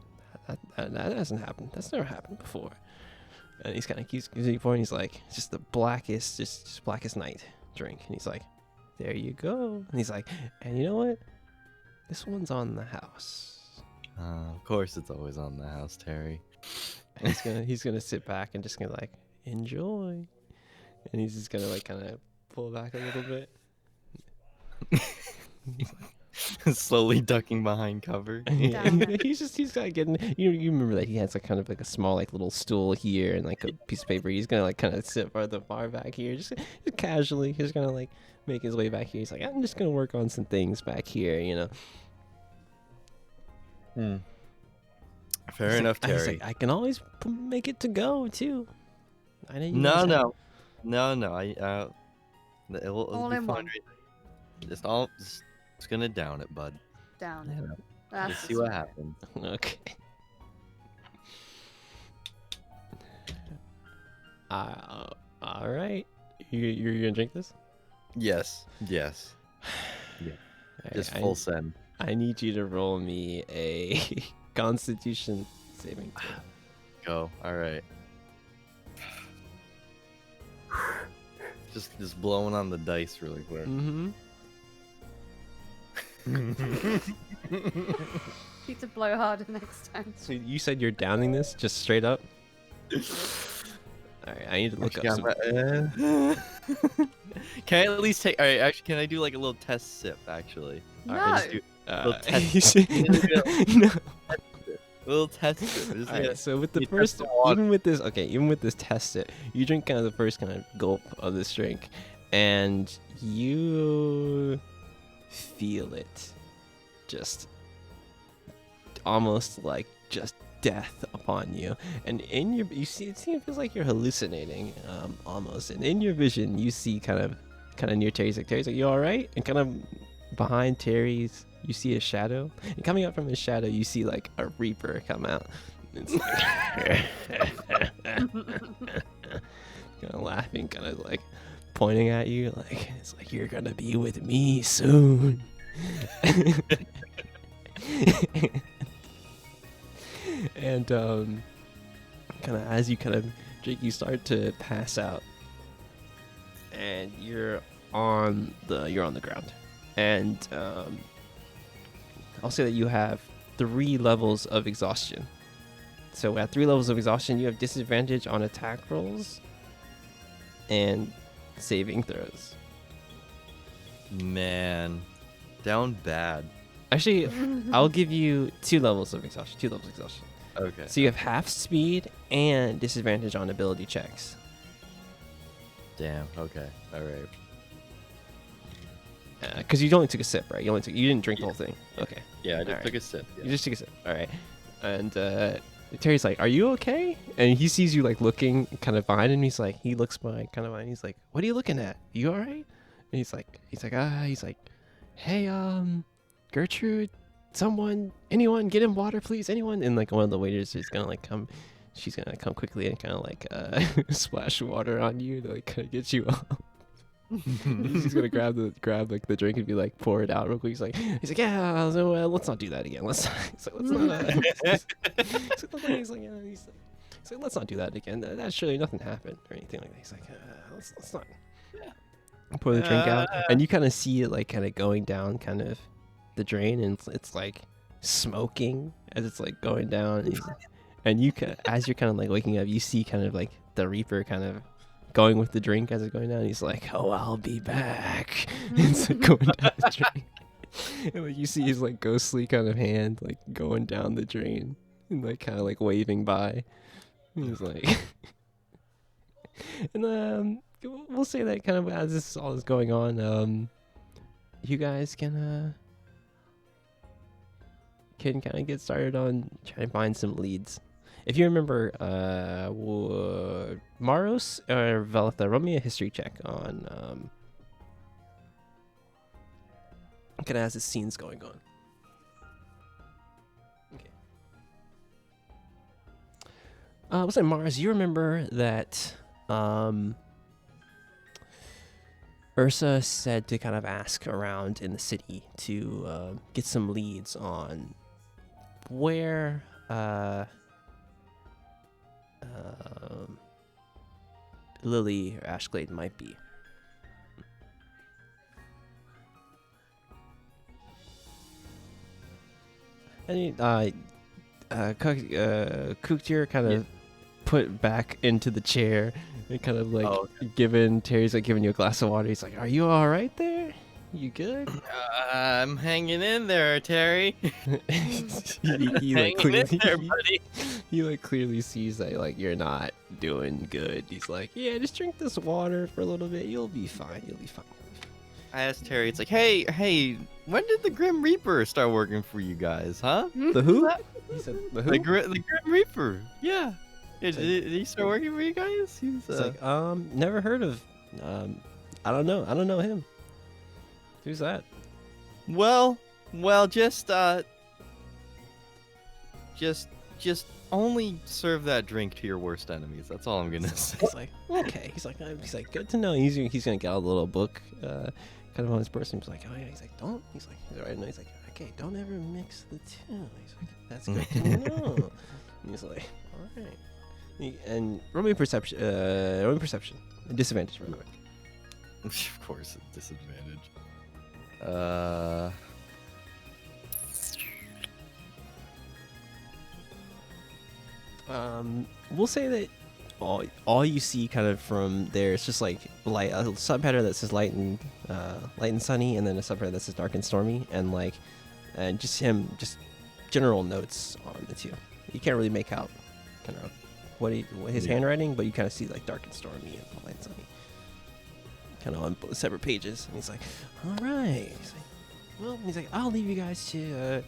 that hasn't happened. That's never happened before. And he's kind of keeps pouring. He's like, it's just the blackest, just blackest night drink. And he's like, there you go. And he's like, and you know what? This one's on the house. Of course, it's always on the house, Terry. And he's gonna sit back and just gonna like enjoy. And he's just gonna like kind of pull back a little bit. Slowly ducking behind cover. Yeah. he's like getting, you remember that he has like kind of like a small like little stool here and like a piece of paper. He's gonna like kind of sit far back here, just casually. He's gonna like make his way back here. He's like, I'm just gonna work on some things back here, you know. Fair enough, Terry. He's like, I can always make it to go too. I know you. No. It'll all be in fine. one. Just gonna down it, bud. Down Yeah. it. That's Let's see what happens. Okay. All right. You're gonna drink this? Yes. Yeah. Just full send. I need you to roll me a Constitution saving throw. Go. All right. Just blowing on the dice really quick. Mm-hmm. Need to blow harder next time. So you said you're downing this just straight up? All right, I need to look up some... Can I at least take... All right, actually, can I do like a little test sip, actually? No. All right, We'll test you should, no. We'll test it. We're just All gonna- right, so with the you test first, the water. even with this test it, you drink kind of the first kind of gulp of this drink, and you feel it, just almost like just death upon you, and in your you see it feels like you're hallucinating, almost, and in your vision you see kind of near Terry's like you all right, and kind of behind Terry's you see a shadow, and coming up from his shadow you see like a Reaper come out. It's like kind of laughing, kind of like pointing at you, like it's like you're gonna be with me soon. And kind of as you kind of drink, you start to pass out, and you're on the ground, and I'll say that you have 3 levels of exhaustion. So at 3 levels of exhaustion, you have disadvantage on attack rolls and saving throws. Man, down bad. Actually, I'll give you 2 levels of exhaustion. 2 levels of exhaustion. Okay. So you have half speed and disadvantage on ability checks. Damn. Okay. All right. Because you only took a sip, right? You didn't drink the whole thing. Okay. Yeah, I just Alright. took a sip. You just took a sip. All right. And Terry's like, "Are you okay?" And he sees you like looking kind of behind him. He's like, he looks behind, kind of behind. He's like, "What are you looking at? You all right?" And he's like, "Hey, Gertrude, anyone, get him water, please, anyone." And like one of the waiters is gonna like come. She's gonna come quickly and kind of like splash water on you to like kind of get you up. He's gonna grab like the drink and be like pour it out real quick. He's like yeah, so, let's not do that again. Let's not. He's like let's not do that again. That surely nothing happened or anything like that. He's like let's not. Pour the drink out, and you kind of see it like kind of going down kind of the drain, and it's like smoking as it's like going down, and you as you're kind of like waking up, you see kind of like the Reaper kind of going with the drink as it's going down. He's like, "Oh, I'll be back." It's like going down the drain, and like you see his like ghostly kind of hand like going down the drain and like kind of like waving by. And he's like, and we'll say that kind of as this all is going on, you guys can kind of get started on trying to find some leads. If you remember, Maros or Veletha, roll me a history check on kind of as the scene's going on. Okay. We'll say Mars, you remember that Ursa said to kind of ask around in the city to get some leads on where Lily or Ashglade might be. And Kuktir kind of put back into the chair and kind of like Terry's like giving you a glass of water. He's like, "Are you all right there? You good?" I'm hanging in there, Terry. he like clearly, he like clearly sees that like you're not doing good. He's like, "Yeah, just drink this water for a little bit. You'll be fine. You'll be fine." I asked Terry, it's like, hey, when did the Grim Reaper start working for you guys, huh? The who? He said the who? The Grim Reaper. Yeah. Did he start working for you guys? He's like, never heard of. I don't know him. Who's that? Well, just only serve that drink to your worst enemies. That's all I'm gonna say. He's like, okay. He's like, good to know. He's gonna get out a little book, kind of on his person. He's like, oh yeah. He's like, don't. He's like, right now. He's like, okay, don't ever mix the two. He's like, that's good to know. And he's like, all right. And roll me perception. Disadvantage, by the way. Of course, a disadvantage. We'll say that all you see kind of from there is just like light, a subheader that says light and sunny, and then a subheader that says dark and stormy, and like and just general notes on the two. You can't really make out kind of what his handwriting, but you kind of see like dark and stormy and all that sunny, kind of on separate pages. And he's like, "All right." He's like, "I'll leave you guys to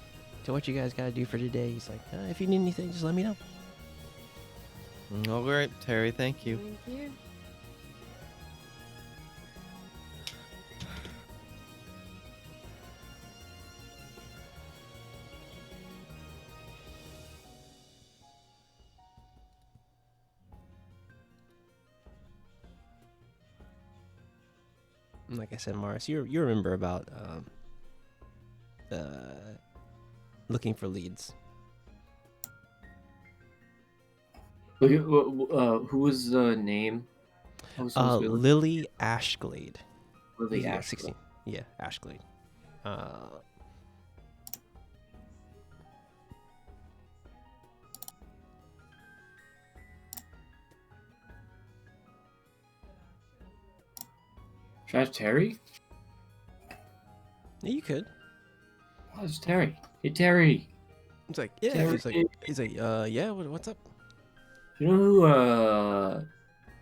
what you guys gotta do for today." He's like, "If you need anything, just let me know." All right, Terry. Thank you. Thank you. Like I said, Morris, you remember about looking for leads. Look at who was the name? Lily Ashglade. Lily He's got Ashglade. 16. Yeah, Ashglade. Should I ask Terry? Yeah, you could. Oh, it's Terry. Hey, Terry. It's like, yeah. Terry. He's like, yeah. What's up? Do you know who,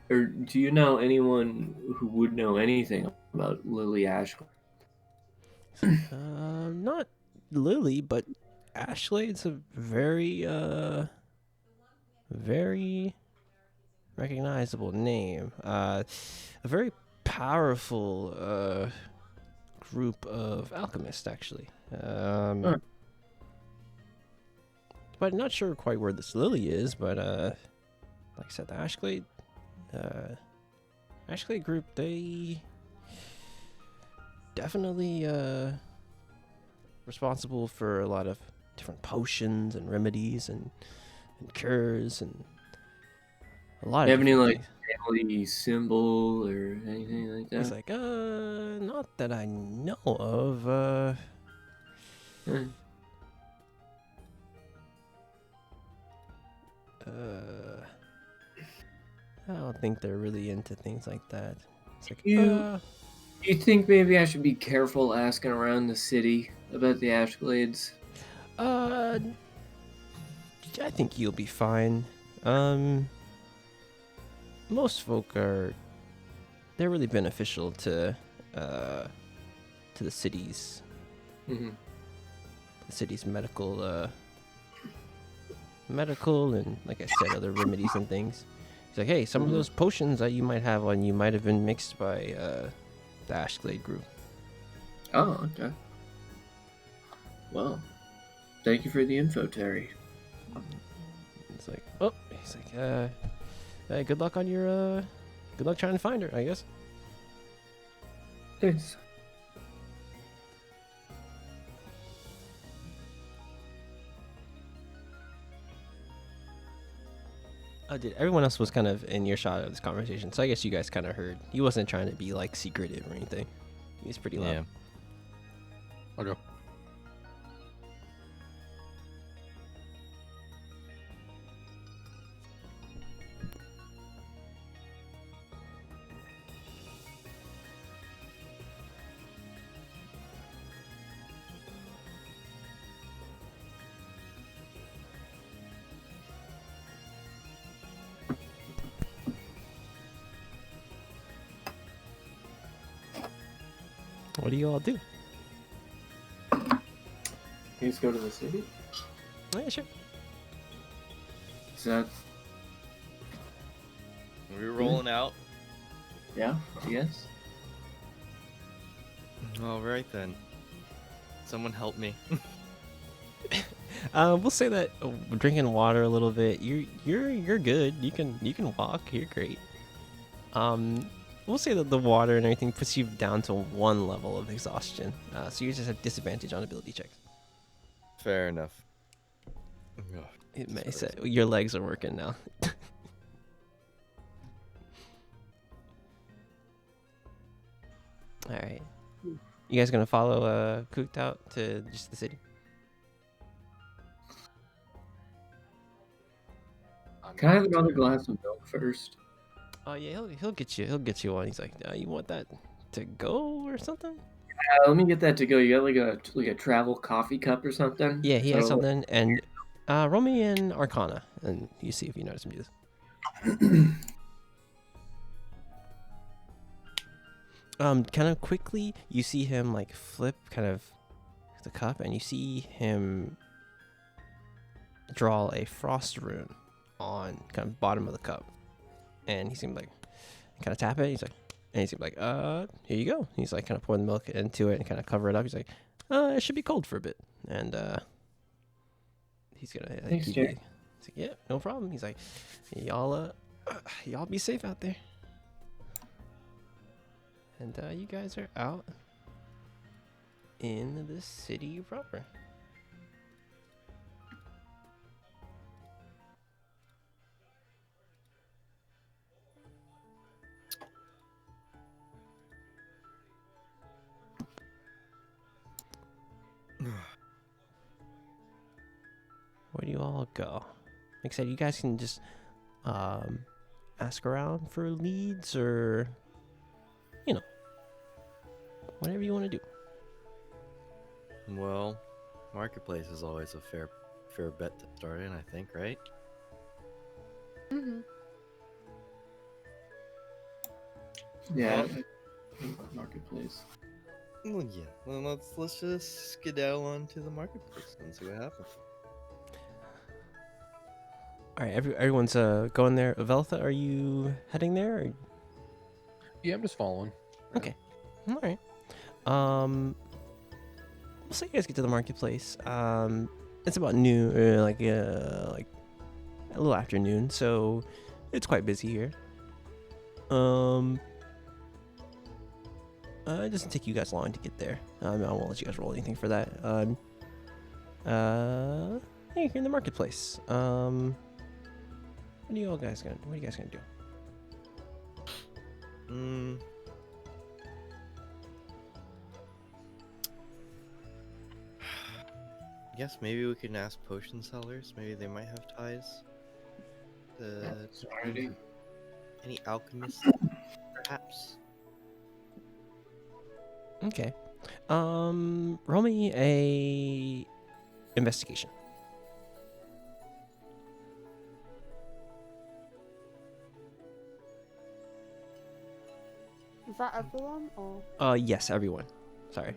or do you know anyone who would know anything about Lily Ashland? Not Lily, but Ashlade's a very recognizable name. A very powerful group of alchemists, actually. But not sure quite where this Lily is. But like I said, the Ashglade group, they definitely responsible for a lot of different potions and remedies and cures and a lot Do you of have any different like family symbol or anything like that? things. He's like, not that I know of. Hmm. I don't think they're really into things like that. It's like, Do you think maybe I should be careful asking around the city about the Ashglades? I think you'll be fine. Most folk they're really beneficial to the city's Mm-hmm. medical and, like I said, other remedies and things. He's like, hey, some of those potions that you might have on you might have been mixed by the Ashglade group. Oh, okay. Well, thank you for the info, Terry. It's like, he's like, hey, good luck on your good luck trying to find her, I guess. Thanks. Oh, dude, everyone else was kind of in earshot of this conversation, so I guess you guys kind of heard. He wasn't trying to be like secretive or anything. He's pretty loud. Yeah. I'll go. What do you all do? You just go to the city? Oh, yeah, sure. Is that... We're rolling out. Yeah, I guess. All right then. Someone help me. We'll say that drinking water a little bit. You're good. You can walk. You're great. We'll say that the water and everything puts you down to 1 level of exhaustion. So you just have disadvantage on ability checks. Fair enough. Ugh, It may say your legs are working now. All right. You guys gonna follow Cooked out to just the city? Can I have another glass of milk first? Oh yeah, he'll get you one. He's like, you want that to go or something? Can Let me get that to go. You got like a travel coffee cup or something? Yeah, he has So- something. And roll me an Arcana, and you see if you notice him do this. Kind of quickly, you see him like flip kind of the cup, and you see him draw a frost rune on kind of bottom of the cup, and he seemed like kind of tap it. He's like, and he seemed like, here you go. He's like kind of pour the milk into it and kind of cover it up. He's like, it should be cold for a bit, and he's gonna like, Thanks, he's Jack. like, yeah, no problem. He's like, y'all be safe out there. And you guys are out in the city proper. Where do you all go? Like I said, you guys can just ask around for leads or, you know, whatever you want to do. Well, marketplace is always a fair bet to start in, I think, right? Mm-hmm. Yeah. Marketplace. Well, yeah. Well, let's just skedaddle onto the marketplace and see what happens. All right, everyone's going there. Veltha, are you heading there? Or... Yeah, I'm just following. Okay. All right. So you guys get to the marketplace. It's about noon, like a little afternoon, so it's quite busy here. It doesn't take you guys long to get there. I won't let you guys roll anything for that. Yeah, you're in the marketplace. What are you guys gonna do? Guess maybe we can ask potion sellers. Maybe they might have ties. Already. Any alchemists, perhaps? Okay. Roll me a investigation. Is that everyone or? Yes, everyone. Sorry.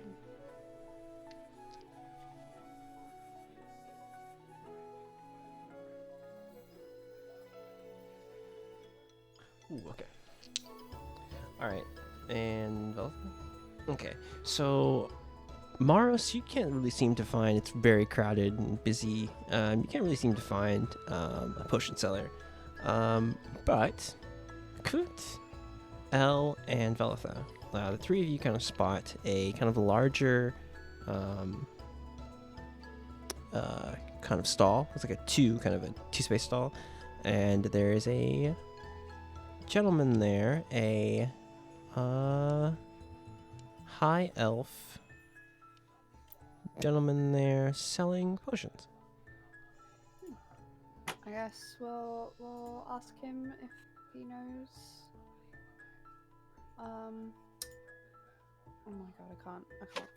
Ooh, okay. All right, and Veltha? Okay, so Maros, you can't really seem to find. It's very crowded and busy. You can't really seem to find a potion seller, but Kut, El, and Veltha, the three of you kind of spot a kind of larger, kind of stall. It's like a two-space stall, and there is a gentleman there, a high elf gentleman there selling potions. I guess we'll ask him if he knows. Oh my god, I can't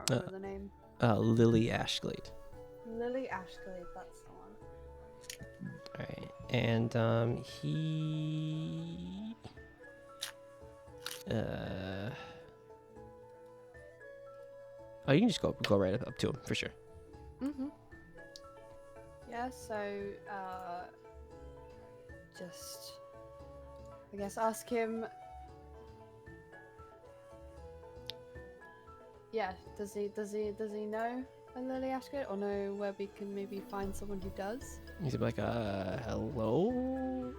remember the name. Lily Ashglade. Lily Ashglade, that's the one. Alright, and he you can just go right up to him for sure. Mm-hmm. Yeah, so just I guess ask him. Yeah, does he know a Lily Ashgate or know where we can maybe find someone who does? He's like, hello?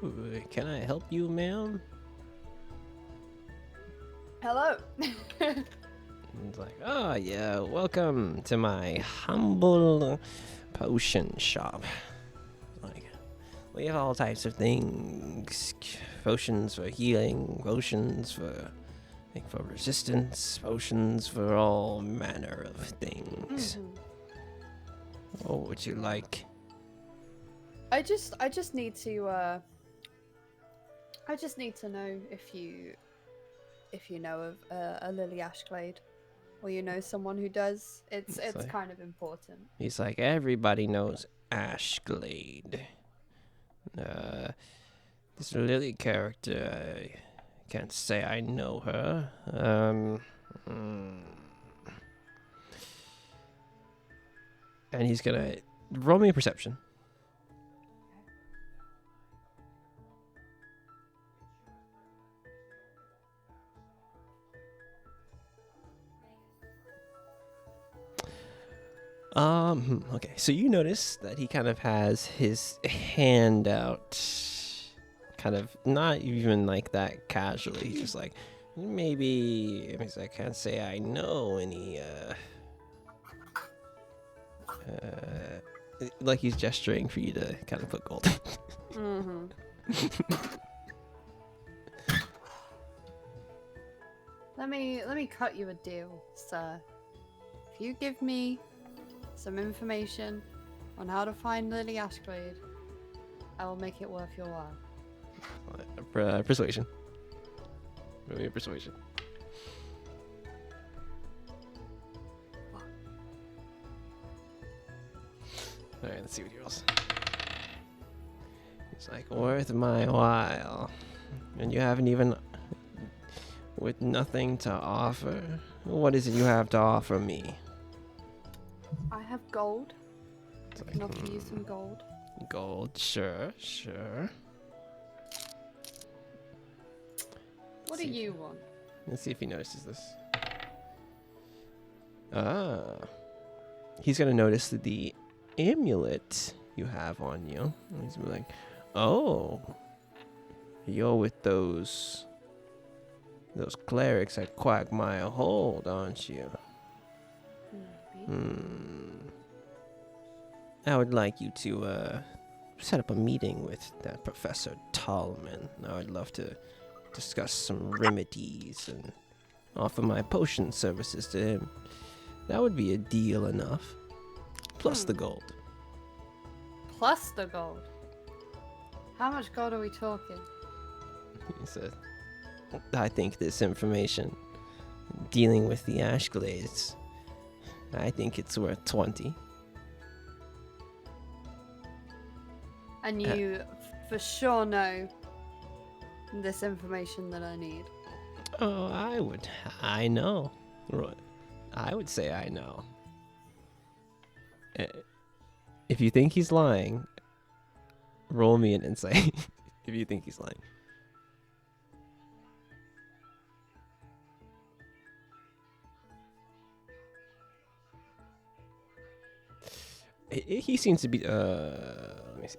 Can I help you, ma'am? Hello. He's like, oh yeah, welcome to my humble potion shop. Like, we have all types of things. Potions for healing, potions for resistance, potions for all manner of things. Mm-hmm. What would you like? I just need to know if you know of a Lily Ashglade or you know someone who does, it's like- kind of important. He's like, everybody knows Ashglade. This Lily character, I can't say I know her. And he's gonna roll me a perception. Okay, so you notice that he kind of has his hand out, kind of not even like that casually. He's just like, maybe, he's like, I can't say I know any, like he's gesturing for you to kind of put gold. Mm-hmm. Let me cut you a deal, sir. If you give me some information on how to find Lily Ashglade, I will make it worth your while. Persuasion. Roll me a persuasion. Alright, let's see what he rolls. It's like, worth my while. And you haven't even, with nothing to offer? What is it you have to offer me? I have gold. It's I can like, offer you some gold. gold, sure. What do you want? Let's see if he notices this. He's gonna notice the amulet you have on you. And he's gonna be like, oh, you're with those clerics at Quagmire Hold, aren't you? Maybe. I would like you to set up a meeting with that Professor Tallman. I would love to discuss some remedies and offer my potion services to him. That would be a deal enough. Plus the gold. Plus the gold. How much gold are we talking? He said, I think this information, dealing with the Ashglades, I think it's worth 20. And you for sure know this information that I need. Oh, I know. I would say I know. If you think he's lying, roll me an insight. If you think he's lying. He seems to be, let me see.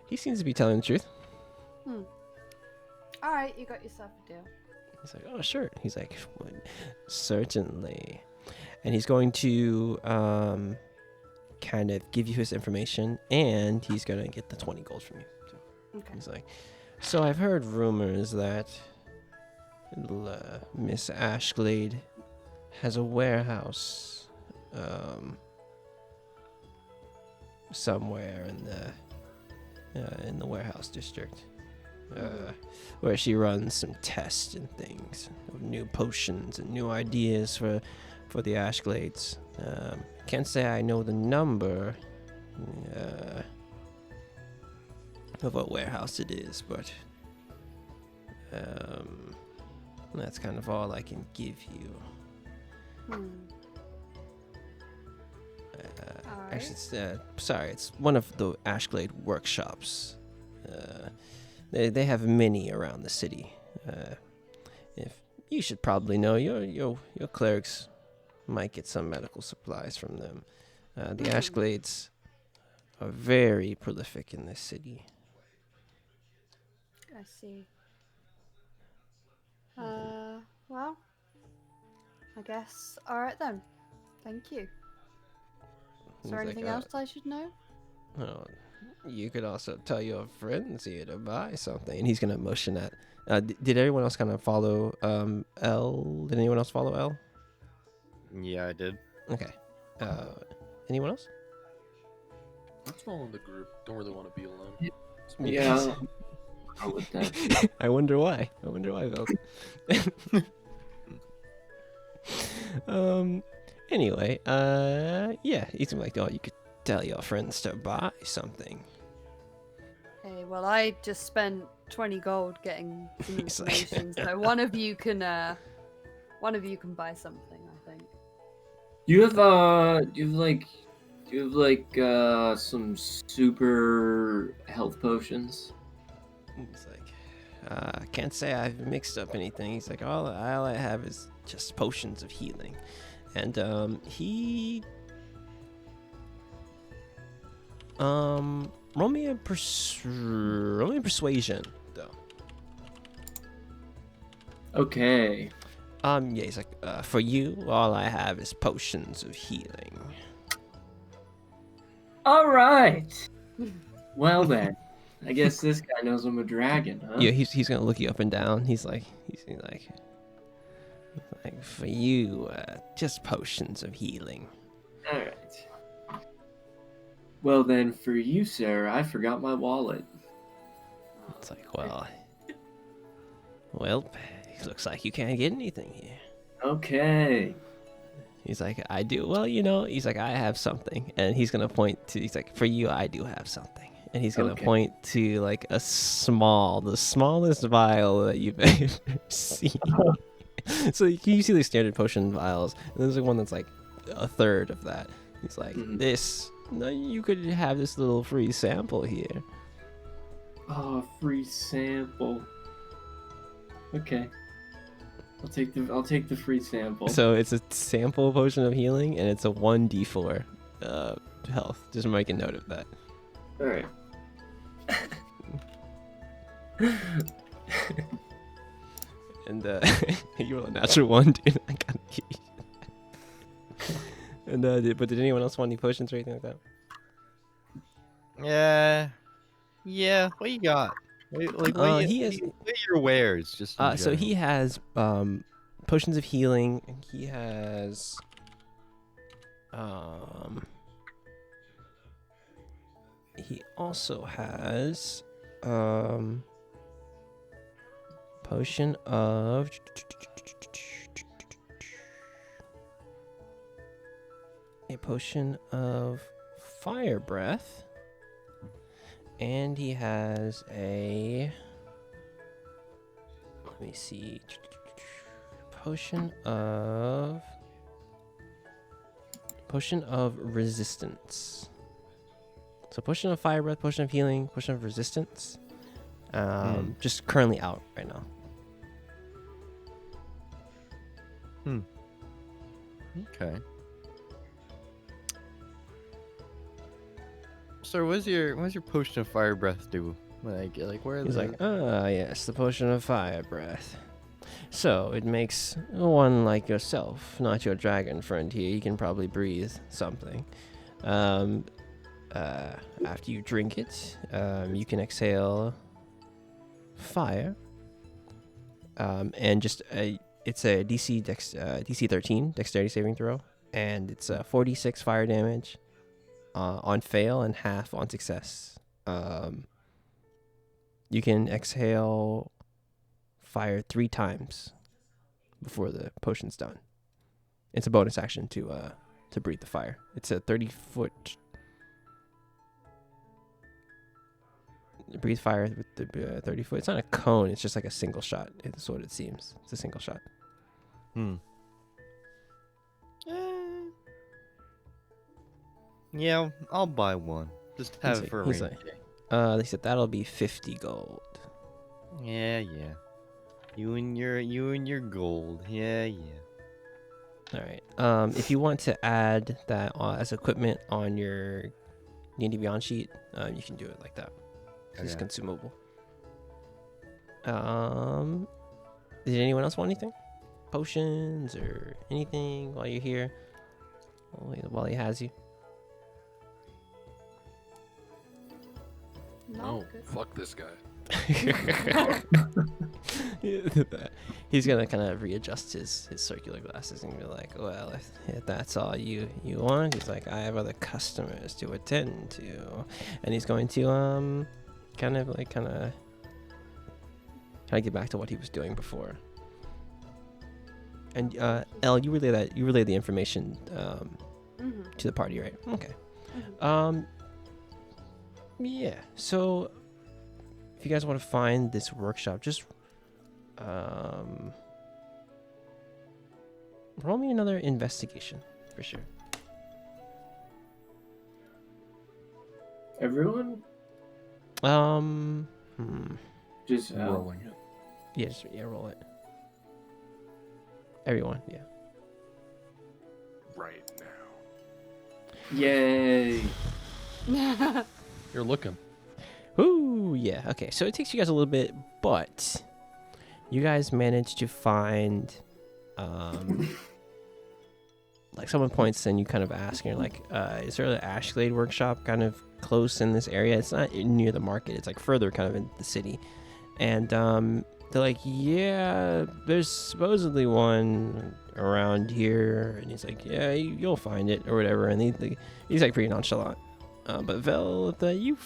He seems to be telling the truth. Alright, you got yourself a deal. He's like, oh, sure. He's like, well, certainly. And he's going to kind of give you his information, and he's going to get the 20 gold from you. So Okay. he's like, so I've heard rumors that Miss Ashglade has a warehouse somewhere in the warehouse district. Where she runs some tests and things of new potions and new ideas for the Ashglades. Can't say I know the number of what warehouse it is, but that's kind of all I can give you. Actually, it's one of the Ashglade workshops. They have many around the city. If you should probably know, your clerics might get some medical supplies from them. The Ashglades are very prolific in this city. I see. Well, I guess. Alright then. Thank you. Is there He's like, anything else I should know? Oh, you could also tell your friends here to buy something. And he's going to motion at... did everyone else kind of follow L? Did anyone else follow L? Yeah, I did. Okay. Anyone else? I'm following the group. Don't really want to be alone. Yeah. I'll with that. I wonder why. Vel. Anyway, yeah, he's like, oh, you could tell your friends to buy something. Hey, well, I just spent 20 gold getting some He's like- information, so one of you can buy something, I think. You have some super health potions? He's like, can't say I've mixed up anything. He's like, all I have is just potions of healing. And he roll me a persuasion though. Okay. Yeah, he's like, for you, all I have is potions of healing. All right. Well then, I guess this guy knows I'm a dragon, huh? Yeah, he's gonna look you up and down. He's like, for you, just potions of healing. All right. Well then, for you, sir, I forgot my wallet. It's like, well, it looks like you can't get anything here. Okay. He's like, I do. Well, he's like, I have something. And he's going to point to, he's like, for you, I do have something. And he's going to point to like the smallest vial that you've ever seen. So you see the standard potion vials. And there's like one that's like a third of that. He's like, you could have this little free sample here. Oh, free sample. Okay. I'll take the free sample. So it's a sample potion of healing, and it's a 1d4 health. Just make a note of that. All right. And you roll a natural 1, dude. I gotta give you that. But did anyone else want any potions or anything like that? Yeah. What you got? Like, what are your wares? Just so he has potions of healing. And he has he also has potion of fire breath. And he has a, let me see, potion of resistance. So potion of fire breath, potion of healing, potion of resistance. Just currently out right now. Okay. So what's your potion of fire breath do? Like where? He's like, yes, the potion of fire breath. So it makes one like yourself, not your dragon friend here. You can probably breathe something. After you drink it, you can exhale fire. And just it's a DC 13 dexterity saving throw, and it's 46 fire damage. On fail and half on success. You can exhale fire 3 times before the potion's done. It's a bonus action to breathe the fire. It's a 30-foot breathe fire with the 30-foot. It's not a cone. It's just like a single shot. It's what it seems. It's a single shot. Yeah, I'll buy one. Just have it for a rainy day. They said that'll be 50 gold. Yeah. You and your gold. Yeah. All right. If you want to add that as equipment on your D&D Beyond sheet, you can do it like that. It's consumable. Did anyone else want anything? Potions or anything while you're here? While he has you? No, fuck this guy. He's gonna kind of readjust his circular glasses and be like, well, if that's all you want, he's like, I have other customers to attend to, and he's going to kind of get back to what he was doing before. And Elle, you relay the information Mm-hmm. to the party, right? Okay. Mm-hmm. Yeah. So if you guys want to find this workshop, just roll me another investigation for sure. Everyone? Hmm. Just I'm rolling it. Yeah, roll it. Everyone, yeah. Right now. Yay. You're looking. Ooh, yeah. Okay, so it takes you guys a little bit, but you guys managed to find, like someone points and you kind of ask, and you're like, is there an Ashglade workshop kind of close in this area? It's not near the market. It's like further kind of in the city. And they're like, yeah, there's supposedly one around here. And he's like, yeah, you'll find it or whatever. And he's like pretty nonchalant. But Vel, you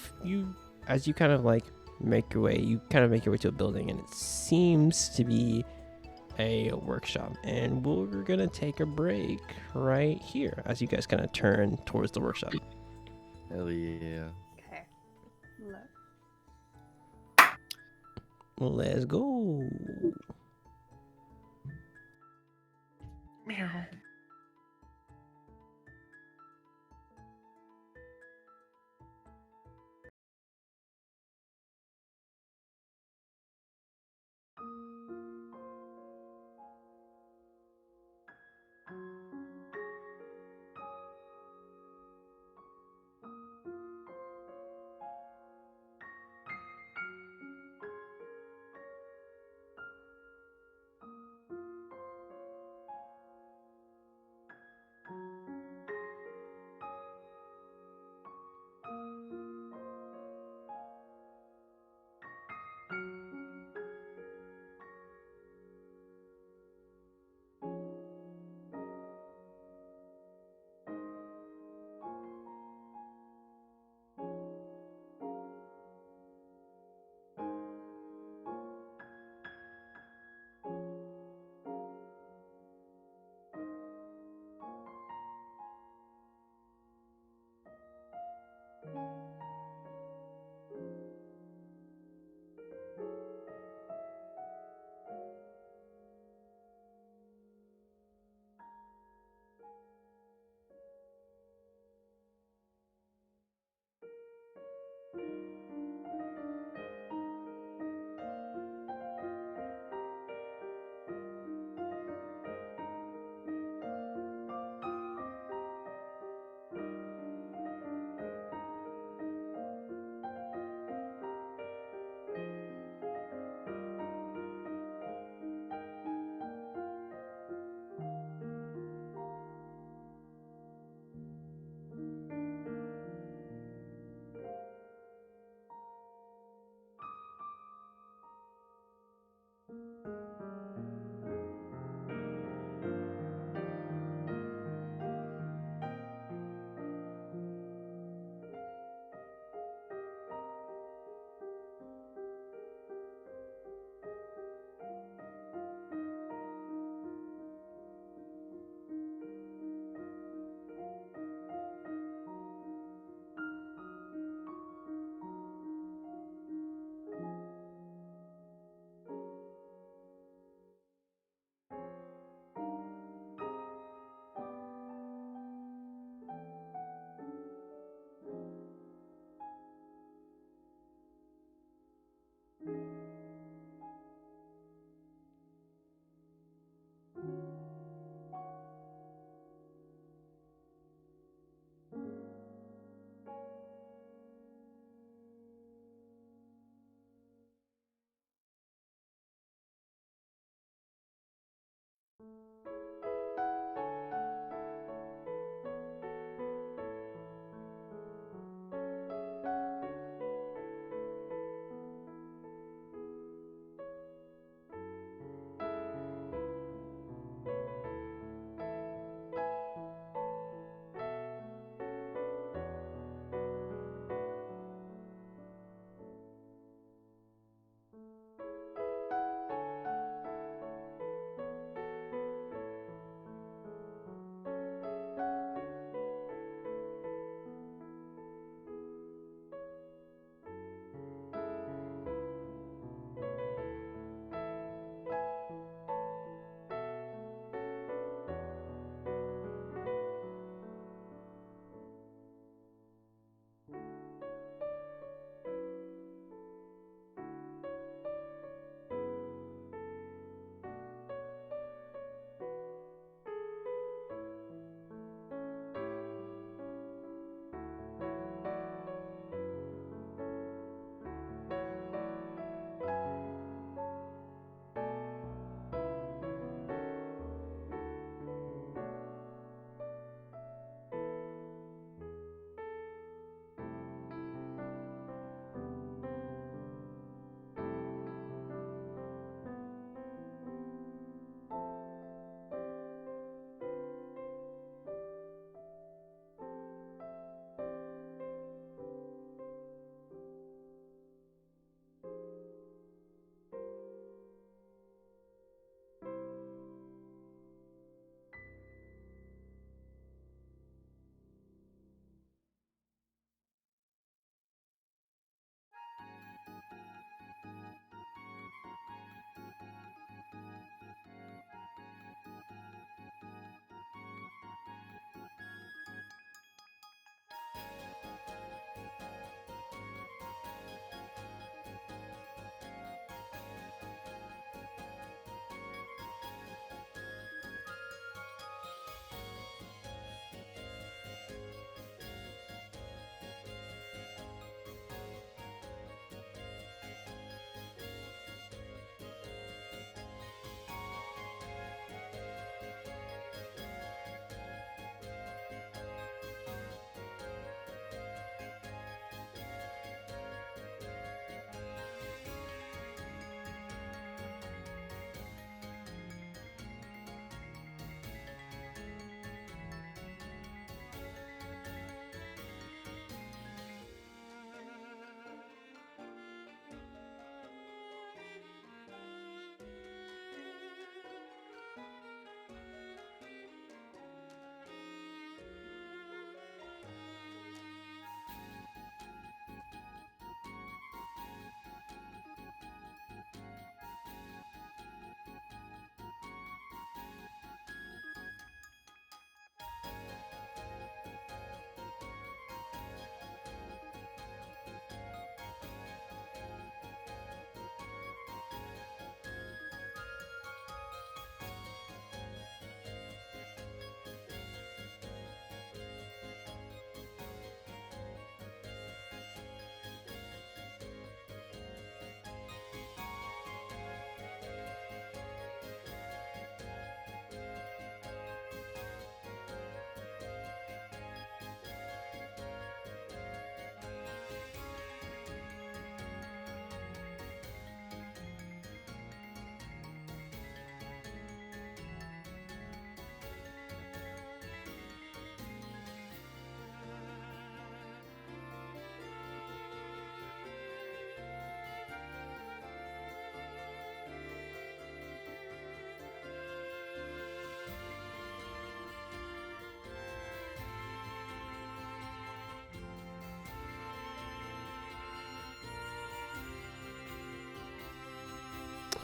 as you kind of like make your way to a building, and it seems to be a workshop. And we're gonna take a break right here as you guys kind of turn towards the workshop. Hell yeah. Okay. Look. Let's go. Meow.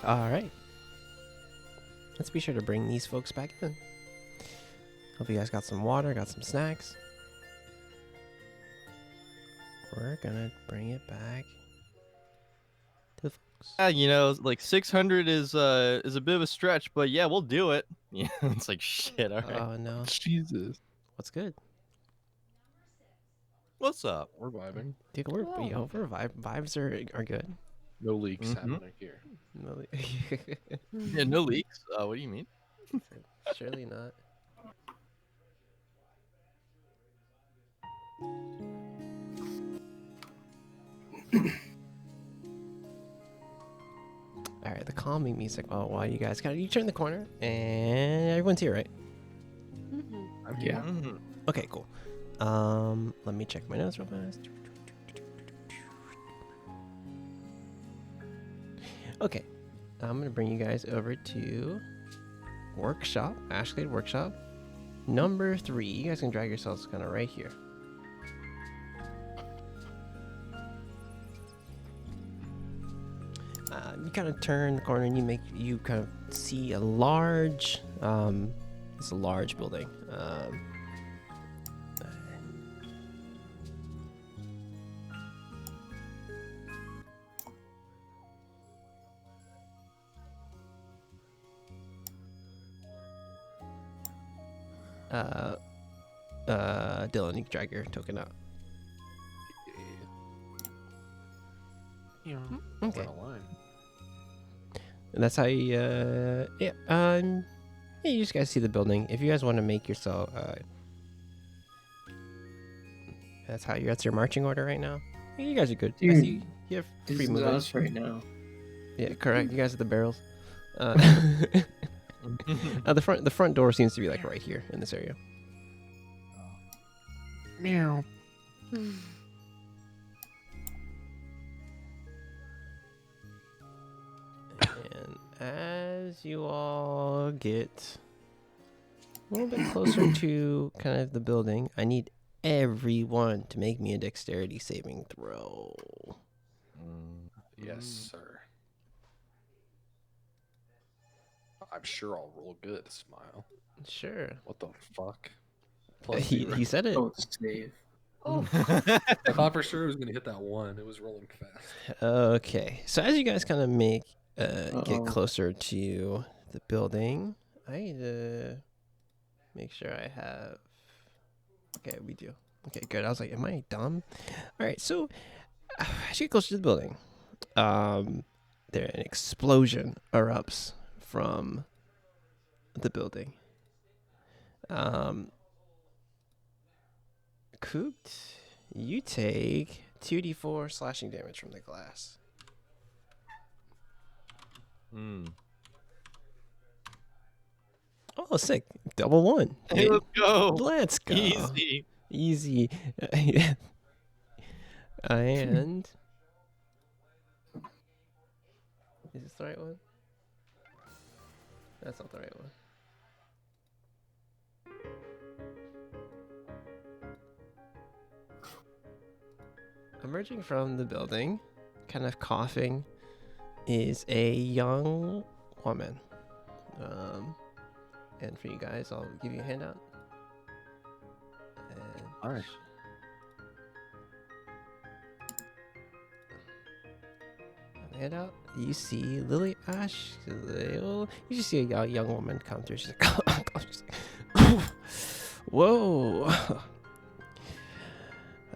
All right. Let's be sure to bring these folks back in. Hope you guys got some water, got some snacks. We're gonna bring it back to the folks. Yeah, you know, like 600 is a bit of a stretch, but yeah, we'll do it. Yeah, it's like shit. All right. Oh no. Jesus. What's good? What's up? We're vibing. Dude, we're vibes are good. No leaks Mhm. happening here. No, Yeah, no leaks. What do you mean? surely not. All right, the calming music. Oh, wow, you guys got you turn the corner and everyone's here, right? Mm-hmm. I'm Yeah. here. Mhm. Okay, cool. Let me check my notes real fast. Okay, I'm gonna bring you guys over to workshop, Ashglade workshop, number 3. You guys can drag yourselves kind of right here. You kind of turn the corner and you kind of see a large, it's a large building. Dylan, you can drag your token out. Yeah. Okay. We're on a line. And that's how you, yeah, you just guys see the building. If you guys want to make yourself, that's your marching order right now. You guys are good. I Dude, see you have This free is movement. us right now. Yeah, correct. You guys are the barrels. The front door seems to be like right here in this area. Meow. And as you all get a little bit closer to kind of the building, I need everyone to make me a dexterity saving throw. Yes, sir. I'm sure I'll roll good. Smile. Sure. What the fuck? Plus He zero. said it. Oh, save. Oh, I thought for sure it was gonna hit that one. It was rolling fast. Okay. So as you guys kind of get Uh-oh. closer to the building, I need to make sure I have. Okay, we do. Okay, good. I was like, am I dumb? All right. So as you get closer to the building, an explosion erupts from the building. Cooked, you take 2d4 slashing damage from the glass. Oh, sick. Double one. Hey, let's go. Let's go. Easy. Easy. And is this the right one? That's not the right one. Emerging from the building, kind of coughing, is a young woman. And for you guys, I'll give you a handout. And All right. handout, you see Lily Ash. You just see a young woman come through. She's like, she's like whoa.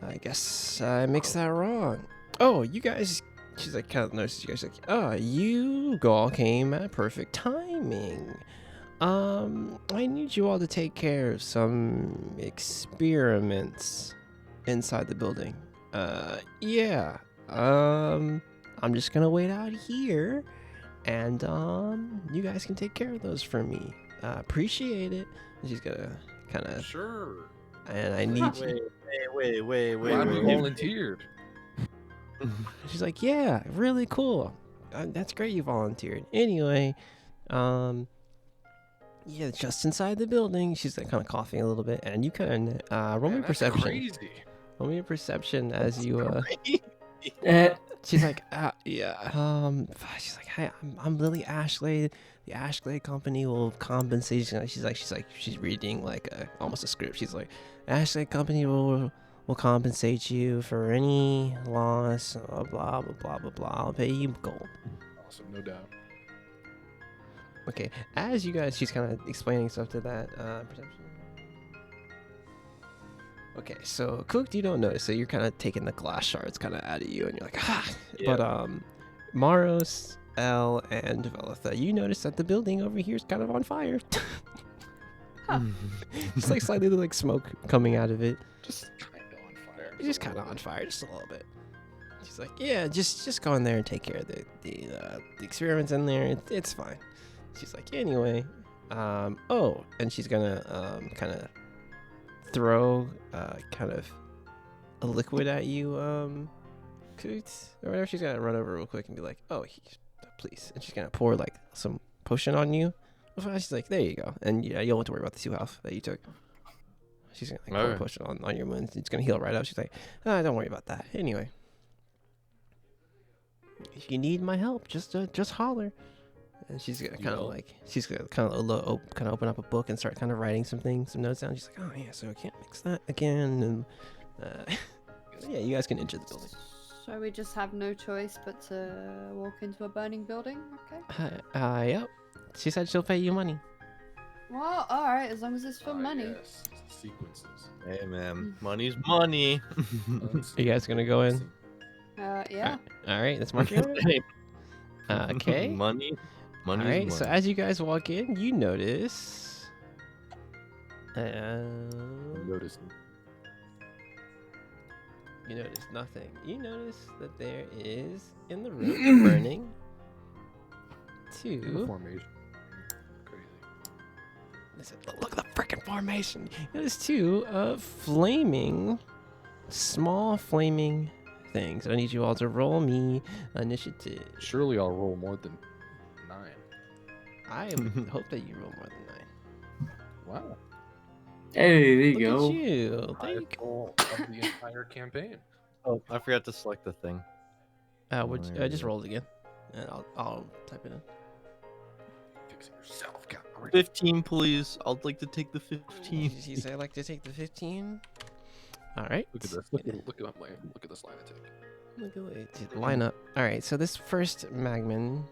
I guess I mixed that wrong. Oh, you guys. She's like, kind of notices you guys. Like, oh, you all came at perfect timing. I need you all to take care of some experiments inside the building. Yeah. I'm just gonna wait out here, and you guys can take care of those for me. Appreciate it. And she's gonna kind of. Sure. And I need. Wait. Glad we volunteered. She's like, yeah, really cool. That's great you volunteered. Anyway, yeah, just inside the building. She's like kind of coughing a little bit, and you kind of roll me Man, that's perception. Crazy. Roll me a perception as you She's like, she's like, hi, I'm Lily Ashley. The Ashley company will compensate. She's reading like almost a script. She's like, Ashley company will compensate you for any loss. Blah blah blah blah blah blah. I'll pay you gold. Awesome, no doubt. Okay, as you guys, she's kind of explaining stuff to that perception. Okay, so Cook, you don't notice, so you're kind of taking the glass shards kind of out of you, and you're like, ah. Yeah. But Maros, Elle, and Velitha, you notice that the building over here is kind of on fire. It's like slightly like smoke coming out of it. Just kind of on fire. It's just kind of on fire, just a little bit. She's like, yeah, just go in there and take care of the experiments in there. It's fine. She's like, anyway, oh, and she's gonna kind of throw kind of a liquid at you, Coots, or whatever. She's gonna run over real quick and be like, oh, please, and she's gonna pour like some potion on you. She's like, there you go, and yeah, you don't have to worry about the 2 health that you took. She's gonna like, pour a potion on your wounds. It's gonna heal right up. She's like, don't worry about that. Anyway, if you need my help, just holler. And she's gonna kind of like, she's gonna kind of open up a book and start kind of writing some notes down. She's like, oh yeah, so I can't mix that again. And yeah, you guys can enter the building. So we just have no choice but to walk into a burning building? Okay. Yep. She said she'll pay you money. Well, alright, as long as it's for money. Yes. Sequences. Hey, man. Money's money. Are you guys gonna go in? Yeah. All right, that's marked. Okay. Money. All right. So as you guys walk in, you notice. Noticing. You notice nothing. You notice that there is in the room burning 2. Formation. Crazy. Listen, look at the freaking formation. You notice 2 small flaming things. I need you all to roll me initiative. Surely I'll roll more than 9. I hope that you roll more than 9. Wow. Hey, there you Look go. at you. There you Highest go. roll of the entire campaign. Oh, I forgot to select the thing. Just roll it again, and I'll type it in. Fix it yourself. God, 15, please. I'd like to take the 15. You say I like to take the 15. All right. Look at this. Look at this line I take. Look at the line up. All right. So this first Magman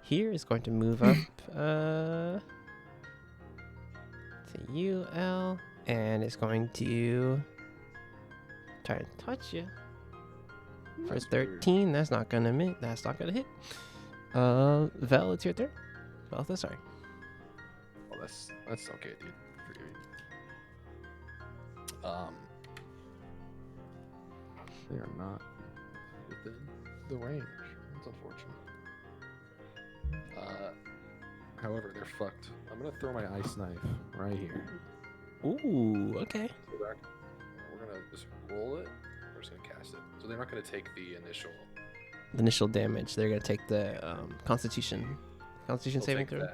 here is going to move up to UL, and it's going to try to touch you for 13. That's not gonna hit. That's not gonna hit. Vel, it's your turn. Vel, sorry. Well, that's okay, dude. Forgive you. They are not within the range. That's unfortunate. However, they're fucked. I'm gonna throw my ice knife right here. Ooh, okay. So we're gonna just roll it. We're just gonna cast it. So they're not gonna take the initial Damage. They're gonna take the Constitution saving throw.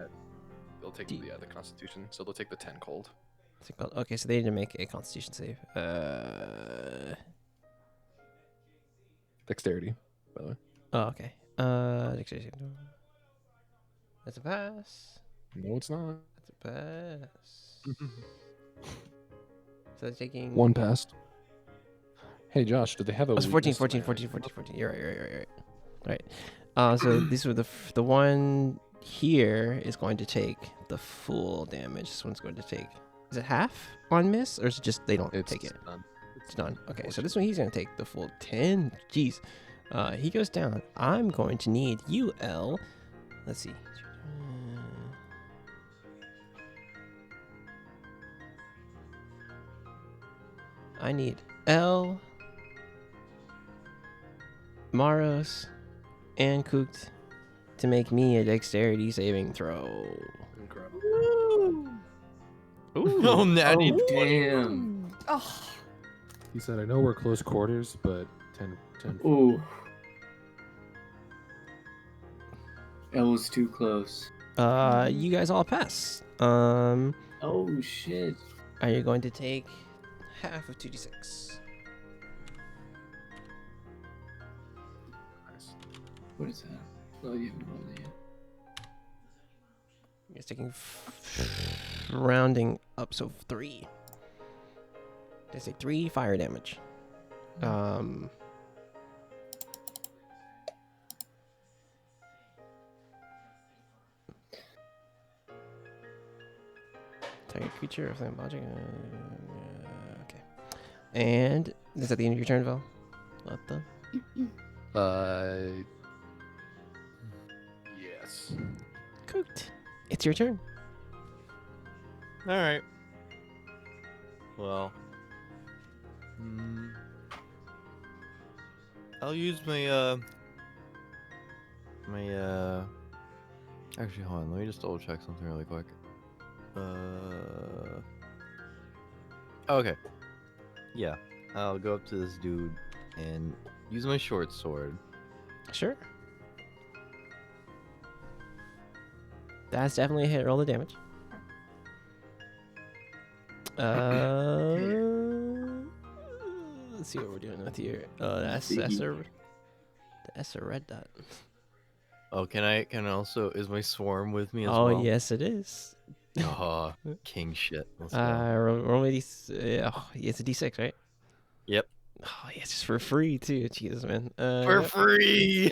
They'll take the Constitution. So they'll take the 10 cold. Okay, so they need to make a Constitution save. Dexterity, by the way. Oh, okay. Dexterity saving throw. That's a pass. No, it's not. That's a pass. So they're taking 1 passed. Hey Josh, did they have a? Oh, it's 14. You're right. Right. So these were the one here is going to take the full damage. This one's going to take. Is it half on miss, or is it just they don't take it? Done. It's done. Okay, so this one he's gonna take the full 10. Jeez. He goes down. I'm going to need UL. Let's see. I need L, Maros, and Kooked to make me a dexterity saving throw. Incredible. Ooh. Oh, natty. Damn. Oh. He said, "I know we're close quarters, but 10." Ooh. That was too close. You guys all pass. Oh shit. Are you going to take half of 2d6? What is that? Oh, you haven't rolled it yet. It's taking rounding up, so 3. They say 3 fire damage. Target creature or flame logic. Okay. And is that the end of your turn, Val? What the? Yes. Cooked. It's your turn. All right. Well, I'll use my Actually, hold on. Let me just double check something really quick. Okay. Yeah, I'll go up to this dude and use my short sword. Sure. That's definitely a hit. Roll the damage. Let's see what we're doing with here. That's a red dot. Oh, can I also, is my swarm with me as Oh, well? yes, it is. Oh, king shit. Let's go. Roll me it's a D6, right? Yep. Oh, yeah, just for free too. Jesus, man. For free.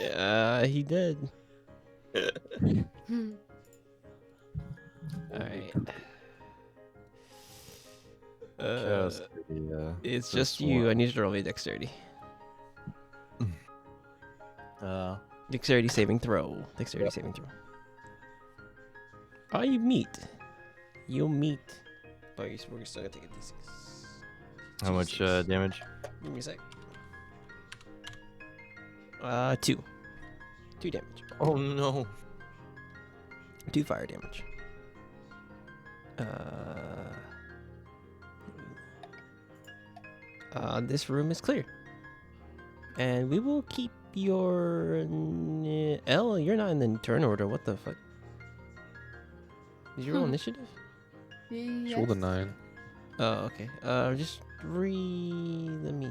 He did. All right. It's just you. I need you to roll me dexterity. Dexterity saving throw. Dexterity saving throw. Oh, you meet. You'll meet. But we're still gonna take a D6. How much damage? Give me a sec. 2. 2 damage. Oh no. 2 fire damage. This room is clear. And we will keep your... L, you're not in the turn order. What the fuck? Did you roll initiative? Yes. Roll the 9. Oh, okay. Just let me...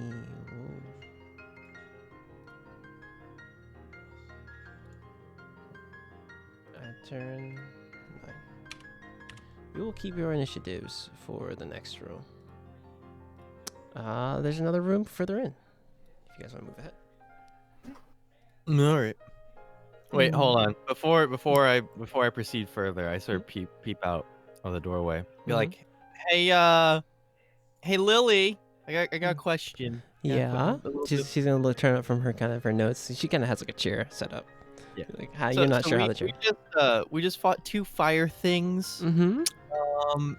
Turn 9. We will keep your initiatives for the next row. There's another room further in. If you guys want to move ahead. All right. Wait, hold on. Before I proceed further, I sort of peep out of the doorway. Be like, hey Lily, I got a question. Yeah. She's gonna turn up from her notes. She kind of has like a chair set up. Yeah. Like you're not sure how the chair. We just fought 2 fire things. Mm-hmm.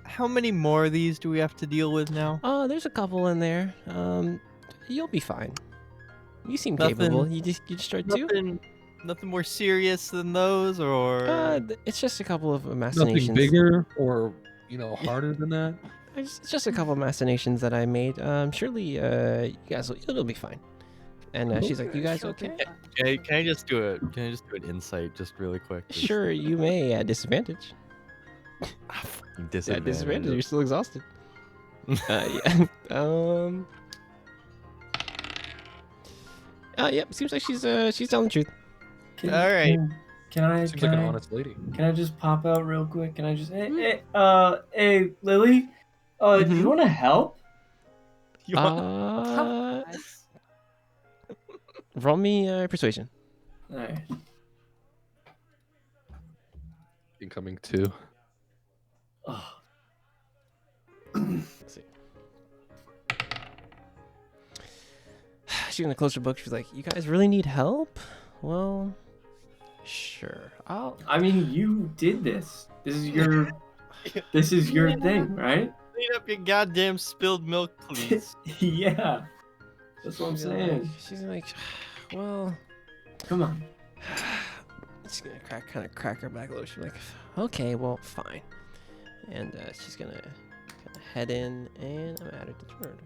How many more of these do we have to deal with now? There's a couple in there. You'll be fine. You seem capable. You just tried 2. Nothing more serious than those, or it's just a couple of machinations. Nothing bigger or harder than that. It's just a couple of machinations that I made. Surely, you guys it'll be fine. And she's like, "You guys okay?" Can I just do an insight, just really quick? Sure, you may at disadvantage. Disadvantage. At disadvantage, you're still exhausted. Yeah. Yep. Seems like she's telling the truth. All right. Seems like an honest lady. Can I just pop out real quick? Can I just hey Lily? Do you want to help? Roll me persuasion. All right. Incoming 2. Oh. Let's see. She's gonna close her book. She's like, "You guys really need help? Well, sure. I mean, you did this. This is your thing, right? Clean up your goddamn spilled milk, please. Yeah. That's what I'm saying. She's like, well, come on. She's gonna crack her back a little. She's like, okay, well, fine. And she's gonna head in, and I'm at it to turn.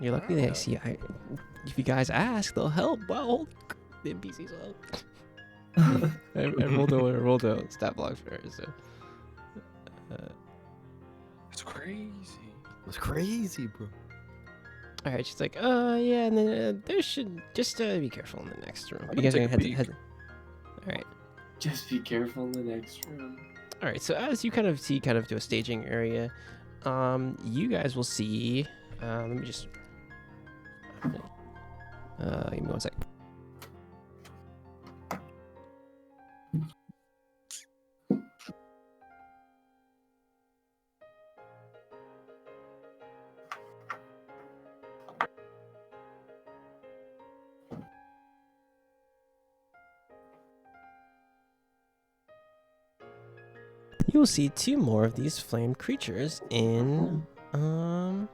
You're lucky they see. If you guys ask, they'll help. Well, the NPCs will help. I rolled a stat block for her. So. It's crazy. It's crazy, bro. All right, she's like, yeah, and then there should just be careful in the next room. I'm You gonna guys are take gonna a head. peek. All right. Just be careful in the next room. All right. So as you kind of see, kind of to a staging area, you guys will see. Let me just. Give me 1 sec. You will see 2 more of these flamed creatures in the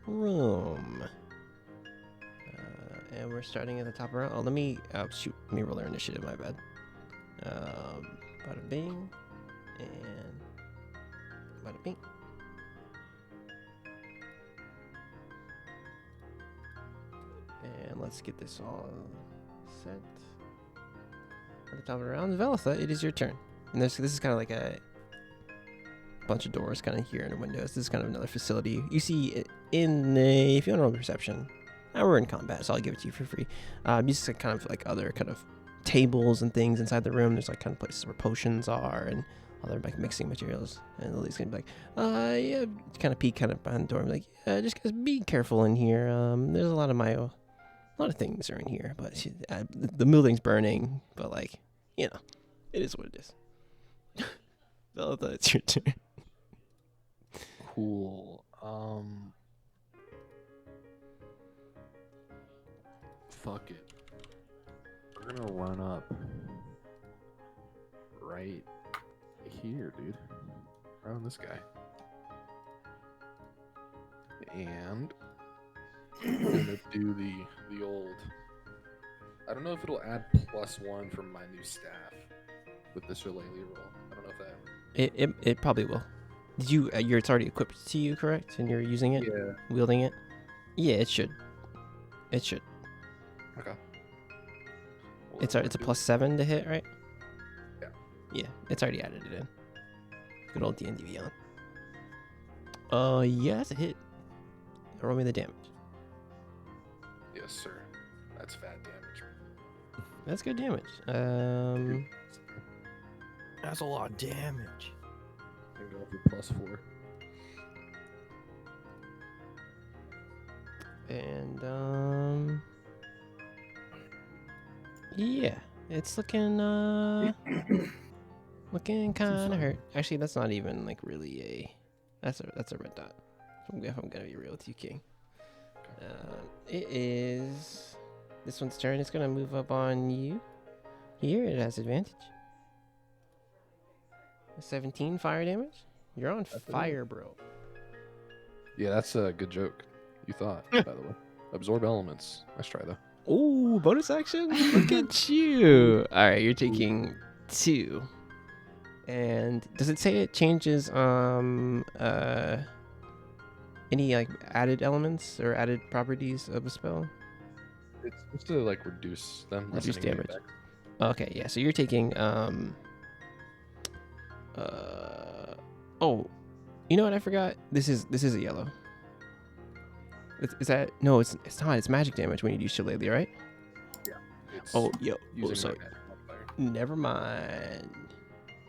room. And we're starting at the top of the round. Oh, let me shoot. Let me roll our initiative. My bad. Bada bing and bada bing. And let's get this all set. At the top of the round, Velitha, it is your turn. And this is kind of like a bunch of doors kind of here and windows. This is kind of another facility. You see it in the, if you want to roll perception, now we're in combat, so I'll give it to you for free. You see kind of like other kind of tables and things inside the room. There's like kind of places where potions are and other like mixing materials. And Lily's gonna be like, yeah, kind of peek kind of behind the door. Like, just guys be careful in here. There's a lot of things are in here, but the building's burning. But like, you know, it is what it is. Velitha, it's your turn. Cool. Fuck it. We're gonna run up right here, dude. Around this guy. And I'm gonna do the old. I don't know if it'll add +1 from my new staff with this shillelagh roll. I don't know if that. It probably will. Did you? It's already equipped to you, correct? And you're using it, Yeah. wielding it. Yeah, it should. It should. Okay. Well, It's then a we'll do- +7 to hit, right? Yeah. Yeah, it's already added it in. Good old D&D Beyond. Yeah, it's a hit. Roll me the damage. Yes, sir. That's fat damage. That's good damage. That's a lot of damage. I'm going for +4. And yeah, it's looking looking kind of hurt. Actually, that's not even like really a. That's a red dot. If I'm gonna be real with you, King. It is this one's turn. It's gonna move up on you. Here, it has advantage. 17 fire damage. You're on fire, bro. Yeah, that's a good joke. You thought, by the way. Absorb elements. Nice try, though. Oh, bonus action? Look at you. All right, you're taking 2. And does it say it changes any like added elements or added properties of a spell? It's supposed to like reduce them. Reduce lessening the damage. effect. Okay, yeah. So you're taking oh, you know what? I forgot. This is a yellow. Is that no? It's not. It's magic damage when you do shillelagh, right? It's Oh, yo. using Oh, sorry. my magic modifier. Never mind.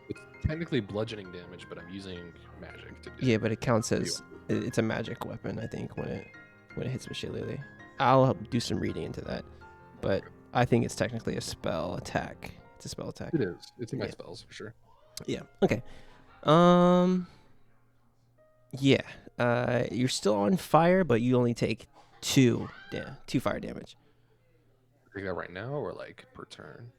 It's technically bludgeoning damage, but I'm using magic to do Yeah, but it counts as it's a magic weapon. I think when it hits with shillelagh. I'll help do some reading into that, but I think it's technically a spell attack. It's a spell attack. It is. It's in my Yeah. spells for sure. Yeah. Okay. Yeah. You're still on fire, but you only take 2 fire damage. Take that right now or like per turn?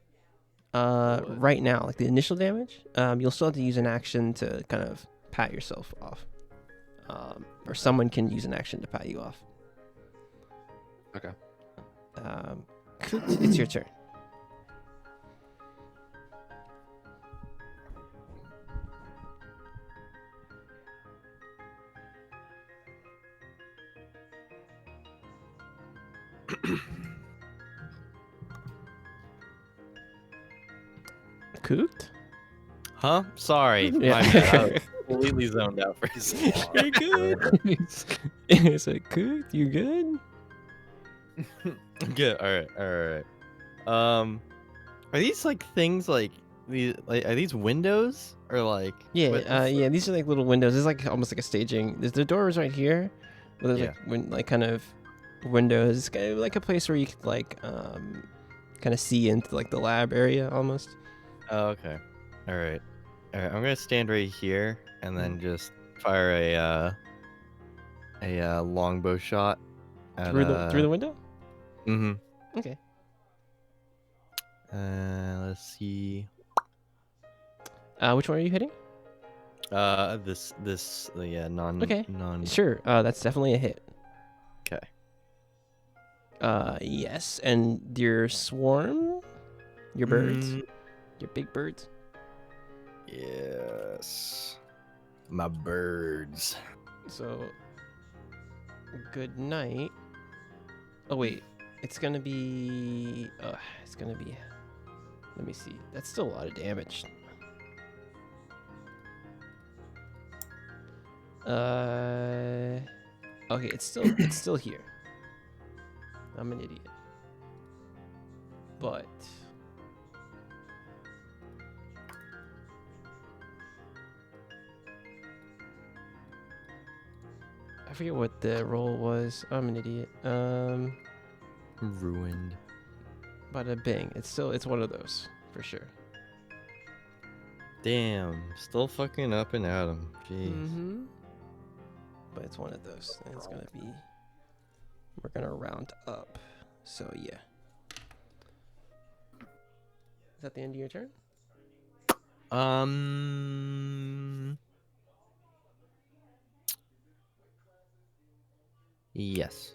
Right now, like the initial damage, you'll still have to use an action to kind of pat yourself off. Or someone can use an action to pat you off. Okay. Coot, it's your turn. Coot? Huh? Sorry. Yeah. My bad. completely zoned out for a second. You're good. Is it good? You good? Good. All right. Are these like things like these? Like, are these windows or like? Yeah, what the yeah. These are like little windows. It's like almost like a staging. There's the doors right here. But there's Yeah. like kind of windows. It's kind of like a place where you could like kind of see into like the lab area almost. Oh, okay. All right. I'm gonna stand right here and then just fire a longbow shot at, Through the window. Mm-hmm. Okay. Let's see. Which one are you hitting? Non. Okay. Non. Sure. That's definitely a hit. Okay. Yes. And your swarm, your birds, your big birds. Yes. My birds. So, good night. Oh wait, it's gonna be. It's gonna be. Let me see. That's still a lot of damage. Okay, it's still here. I'm an idiot. But I forget what the roll was. I'm an idiot. Ruined. Bada bing. It's one of those for sure. Damn. Still fucking up and at 'em. Jeez. Mm-hmm. But it's one of those. And it's gonna be. We're gonna round up. So yeah. Is that the end of your turn? Yes.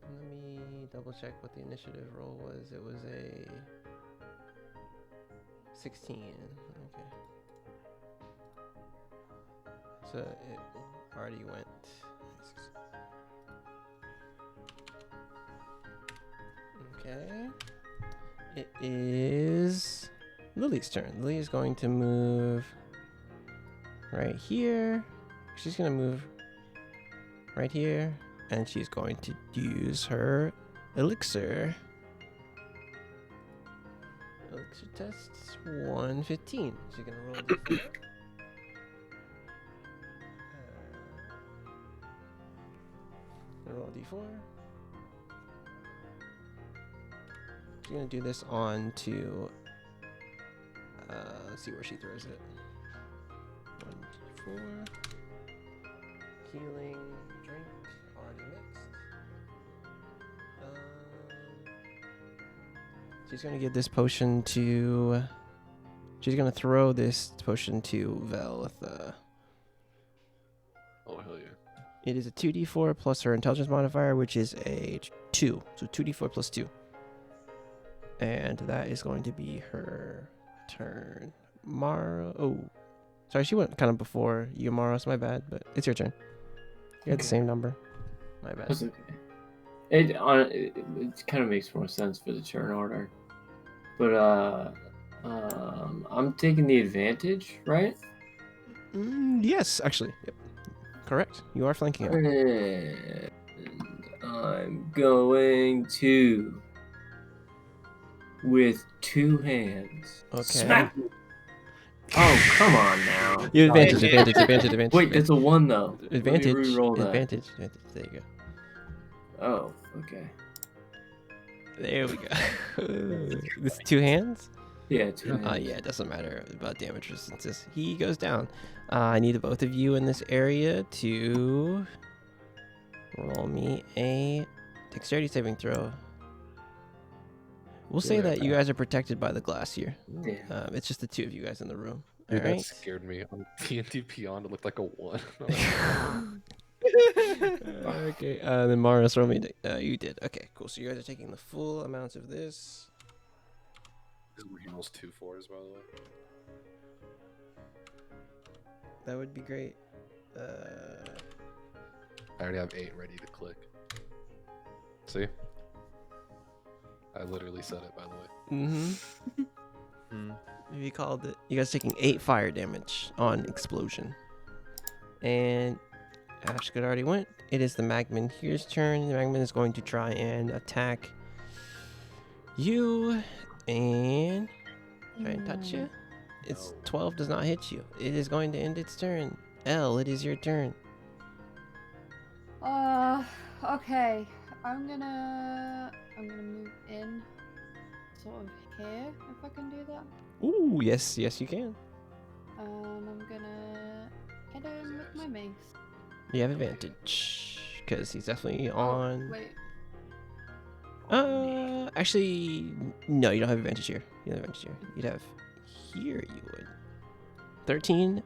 Let me double check what the initiative roll was. It was a 16. Okay. So it already went. Okay. It is Lily's turn. Lily is going to move right here. She's going to move right here. And she's going to use her elixir. Elixir tests 115. She's going to roll a d4. Roll a d4. She's going to do this on to... let's see where she throws it. 1d4. Healing drink. Already mixed. She's going to give this potion to... She's going to throw this potion to Velitha. Oh, hell yeah. It is a 2d4 plus her intelligence modifier, which is a 2. So 2d4 plus 2. And that is going to be her turn. Mara. Oh. Sorry, she went kind of before you, Mara, so my bad, but it's your turn. You had the same number. My bad. That's okay. It kind of makes more sense for the turn order. But I'm taking the advantage, right? Yes, actually. Yep. Correct. You are flanking him. And I'm going to, with two hands, Okay. smack. Oh, come on now. You advantage. Wait, it's a 1 though. Let me Advantage. re-roll that. Advantage. There you go. Oh, okay. There we go. This 2 hands? Yeah, 2 hands. Yeah, it doesn't matter about damage resistance. He goes down. I need both of you in this area to roll me a dexterity saving throw. We'll say that you guys are protected by the glass here. Damn. It's just the 2 of you guys in the room. Dude, All right. that scared me. On D&D Beyond, it looked like a 1. Okay. Then Mara's roll me. You did. Okay, cool. So you guys are taking the full amounts of this. He rolls 2 4s, by the way. That would be great. I already have 8 ready to click. See? I literally said it, by the way. Mm-hmm. You called it. You guys taking 8 fire damage on explosion. And Ashgood already went. It is the Magman here's turn. The Magman is going to try and attack you and try and touch you. It's No. 12 does not hit you. It is going to end its turn. Elle, it is your turn. Okay. I'm gonna move in sort of here, if I can do that. Ooh, yes, you can. I'm gonna hit him with my mace. You have advantage because he's definitely on. Wait. Actually, no, you don't have advantage here. You don't have advantage here. You'd have here. You would. 13.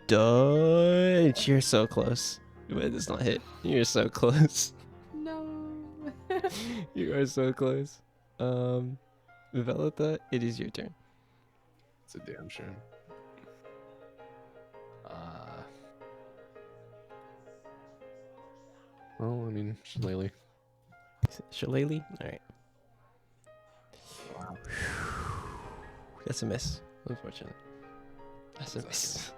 Dodge. You're so close. But it does not hit. You're so close. No. You are so close. Velita, it is your turn. It's a damn shame. Well, I mean, Shillelagh. Shillelagh? Alright. Wow. That's a miss. Unfortunate. That's a miss.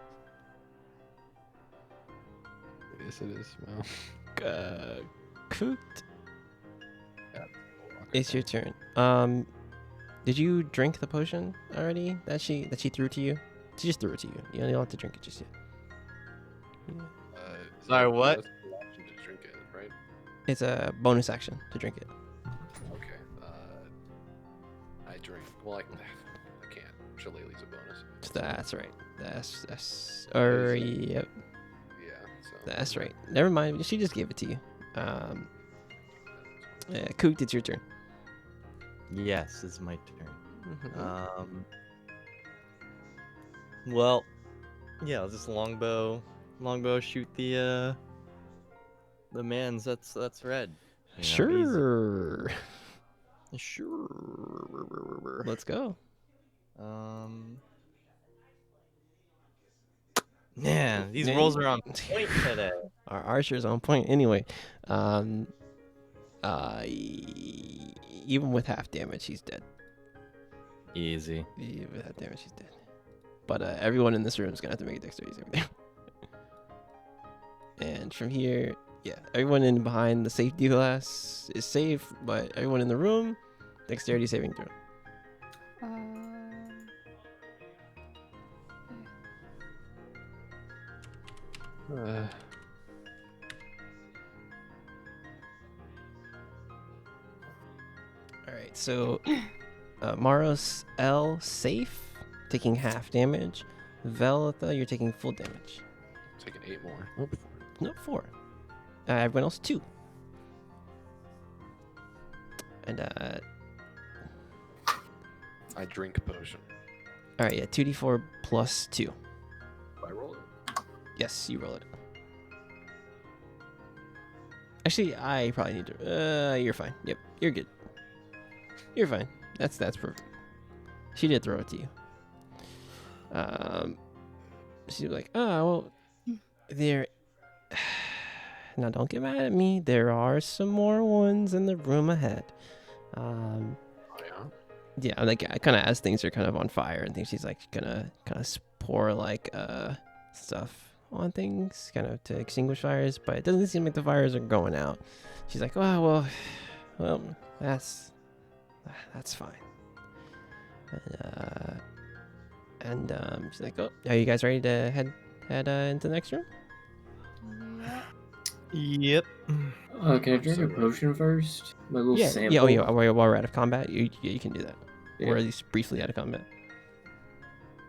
Yes, it is. Wow. Coot. Yeah. It's your turn. Did you drink the potion already that she threw to you? She just threw it to you. You don't have to drink it just yet. Is Sorry, that- what? that's the option to drink it, right? It's a bonus action to drink it. Okay. I drink. Well, I can't. Shillelagh's a bonus. That's right. That's or yep. Yeah. So. That's right. Never mind. She just gave it to you. Coot, it's your turn. Yes, it's my turn. Mhm. Well, yeah, I'll just longbow shoot the man's that's red. You know, Sure. easy. Sure. Let's go. Man, these Man. rolls are on point today. Our archer's on point anyway. Even with half damage, he's dead. Easy. Even with half damage, he's dead. But everyone in this room is gonna have to make a dexterity saving throw. And from here, yeah, everyone in behind the safety glass is safe, but everyone in the room, dexterity saving throw. All right, so Maros L safe, taking half damage. Velitha, you're taking full damage. Taking 8 more. Oh, 4. No, 4. Everyone else 2. And I drink potion. all right, yeah, 2d4 plus 2. Do I roll it? Yes, you roll it. Actually, I probably need to. You're fine. Yep, you're good. You're fine. That's perfect. She did throw it to you. She's like, oh well, there. Now don't get mad at me. There are some more ones in the room ahead. Oh, yeah? Yeah, like kind of as things are kind of on fire and things, she's like gonna kind of pour like stuff on things, kind of to extinguish fires. But it doesn't seem like the fires are going out. She's like, oh well, that's fine. And she's like, oh, are you guys ready to head into the next room? Yep. Can I drink a potion first? My little sample. Yeah. Oh, yeah. While we're out of combat, you can do that, Yeah. or at least briefly out of combat.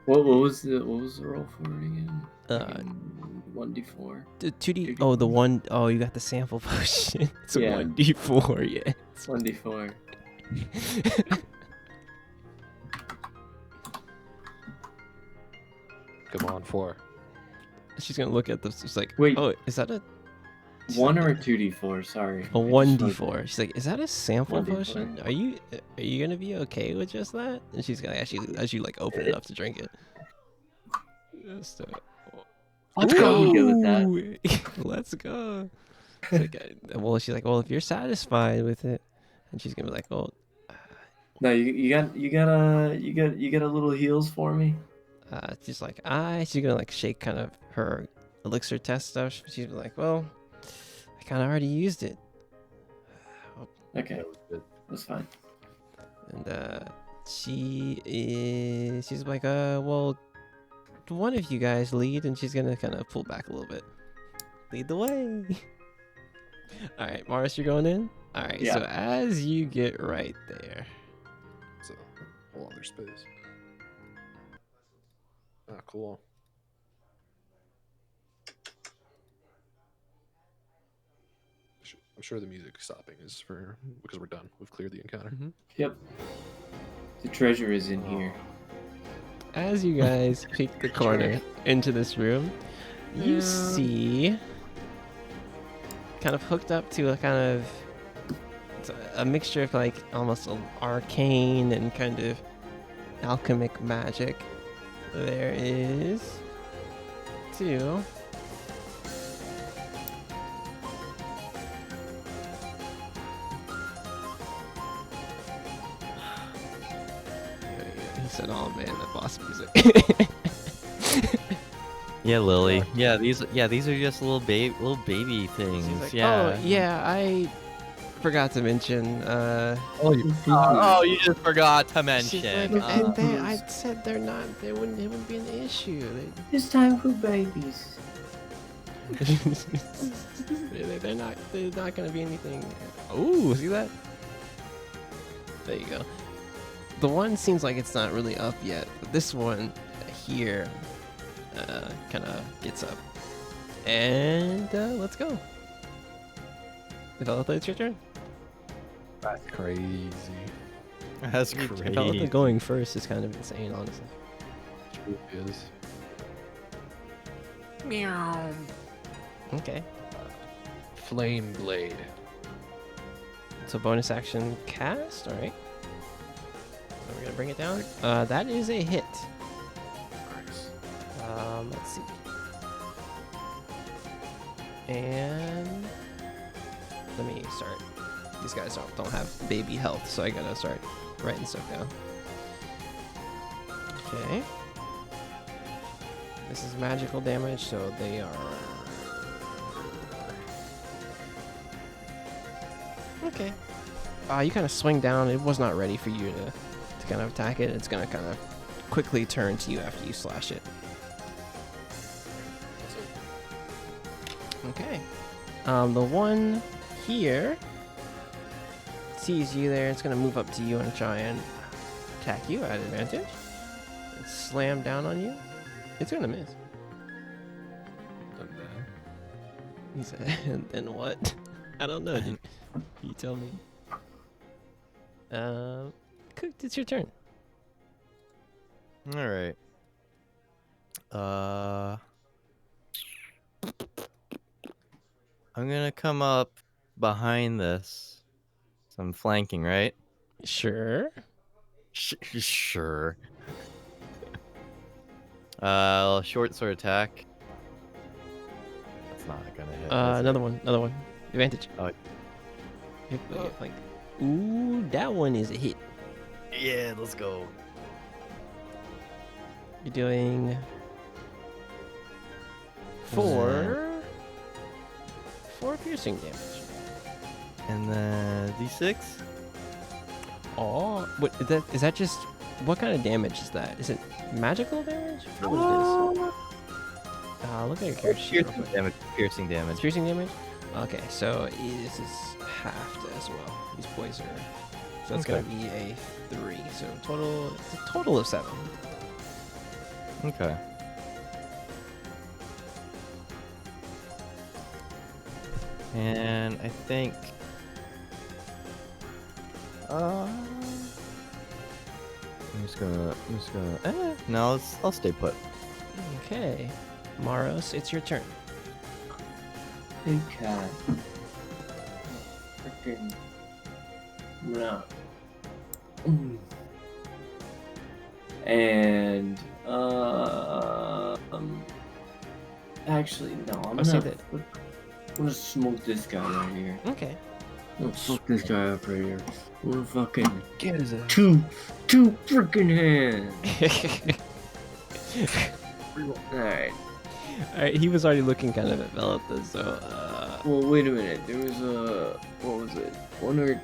What was the roll for it again? 1d4. The 2d. Oh, the one oh you got the sample potion. It's a Yeah. 1d4. Yeah. It's 1d4. Come on, 4. She's gonna look at this. She's like, Wait. oh, is that a 1 or a 2d4? Sorry. a 1d4? She's like, is that a sample 1d4. potion? Are you gonna be okay with just that? And she's gonna actually, as you like open it up to drink it. Just, Let's go. I'm good with that. Ooh, let's go. She's like, well, if you're satisfied with it, and she's gonna be like, well, No, you got a little heals for me. She's like, she's gonna like shake kind of her elixir test stuff. She's like, well, I kind of already used it. Okay, That was good. that's fine. And she's like, well, one of you guys lead, and she's gonna kind of pull back a little bit. Lead the way. All right, Morris, you're going in. All right, Yeah. so as you get right there, It's a whole other space. Ah, cool. I'm sure the music stopping is for because we're done. We've cleared the encounter. Yep. The treasure is in here. as you guys peek the corner into this room, you see kind of hooked up to a kind of a mixture of like almost arcane and kind of alchemic magic. There is two he said, "Oh man, the boss music." Yeah, Lily. Yeah, these are just little baby things. She's like, yeah. "Oh yeah, I forgot to mention." You just forgot to mention. She's like, and I said they're not. It wouldn't be an issue. It's time for babies. They're not gonna be anything. Oh, see that? There you go. The one seems like it's not really up yet, but this one here kind of gets up. And let's go. Developer, it's your turn. That's crazy. That's crazy. Developer going first is kind of insane, honestly. It truly is. Meow. Okay. Flame blade. So bonus action cast. All right. We're gonna bring it down. That is a hit. Nice. Let's see. And let me start. These guys don't have baby health, so I gotta start writing stuff down. Okay. This is magical damage, so they are. Okay. You kind of swing down. It was not ready for you to kind of attack it. It's gonna kind of quickly turn to you after you slash it. Okay. The one here sees you there. It's gonna move up to you and try and attack you at advantage. And slam down on you. It's gonna miss. And then He said, and then what? I don't know. You tell me. Cooked, it's your turn. All right. I'm gonna come up behind this. So I'm flanking, right? Sure. Sure. Short sword attack. That's not gonna hit. is it? Another one. Advantage. Oh. Like, ooh, that one is a hit. Yeah, let's go. You're doing four piercing damage. And then D6. Oh, what is that? Just what kind of damage is that? Is it magical damage? What is this? Look at your character sheet real quick. Piercing damage. It's piercing damage. Okay, so this is halved as well. These boys are. So that's Okay. gonna be a 3. So it's a total of 7. Okay. And I think I'm just gonna no, I'll stay put. Okay, Maros, it's your turn. Okay. Freaking. No. And actually no, I'm I'll say gonna smoke this guy right here. Okay. Oh, fuck this guy up right here. We're fucking Get his ass. two freaking hands. Alright. Alright, he was already looking kind of enveloped, so, Well, wait a minute. There was what was it? One or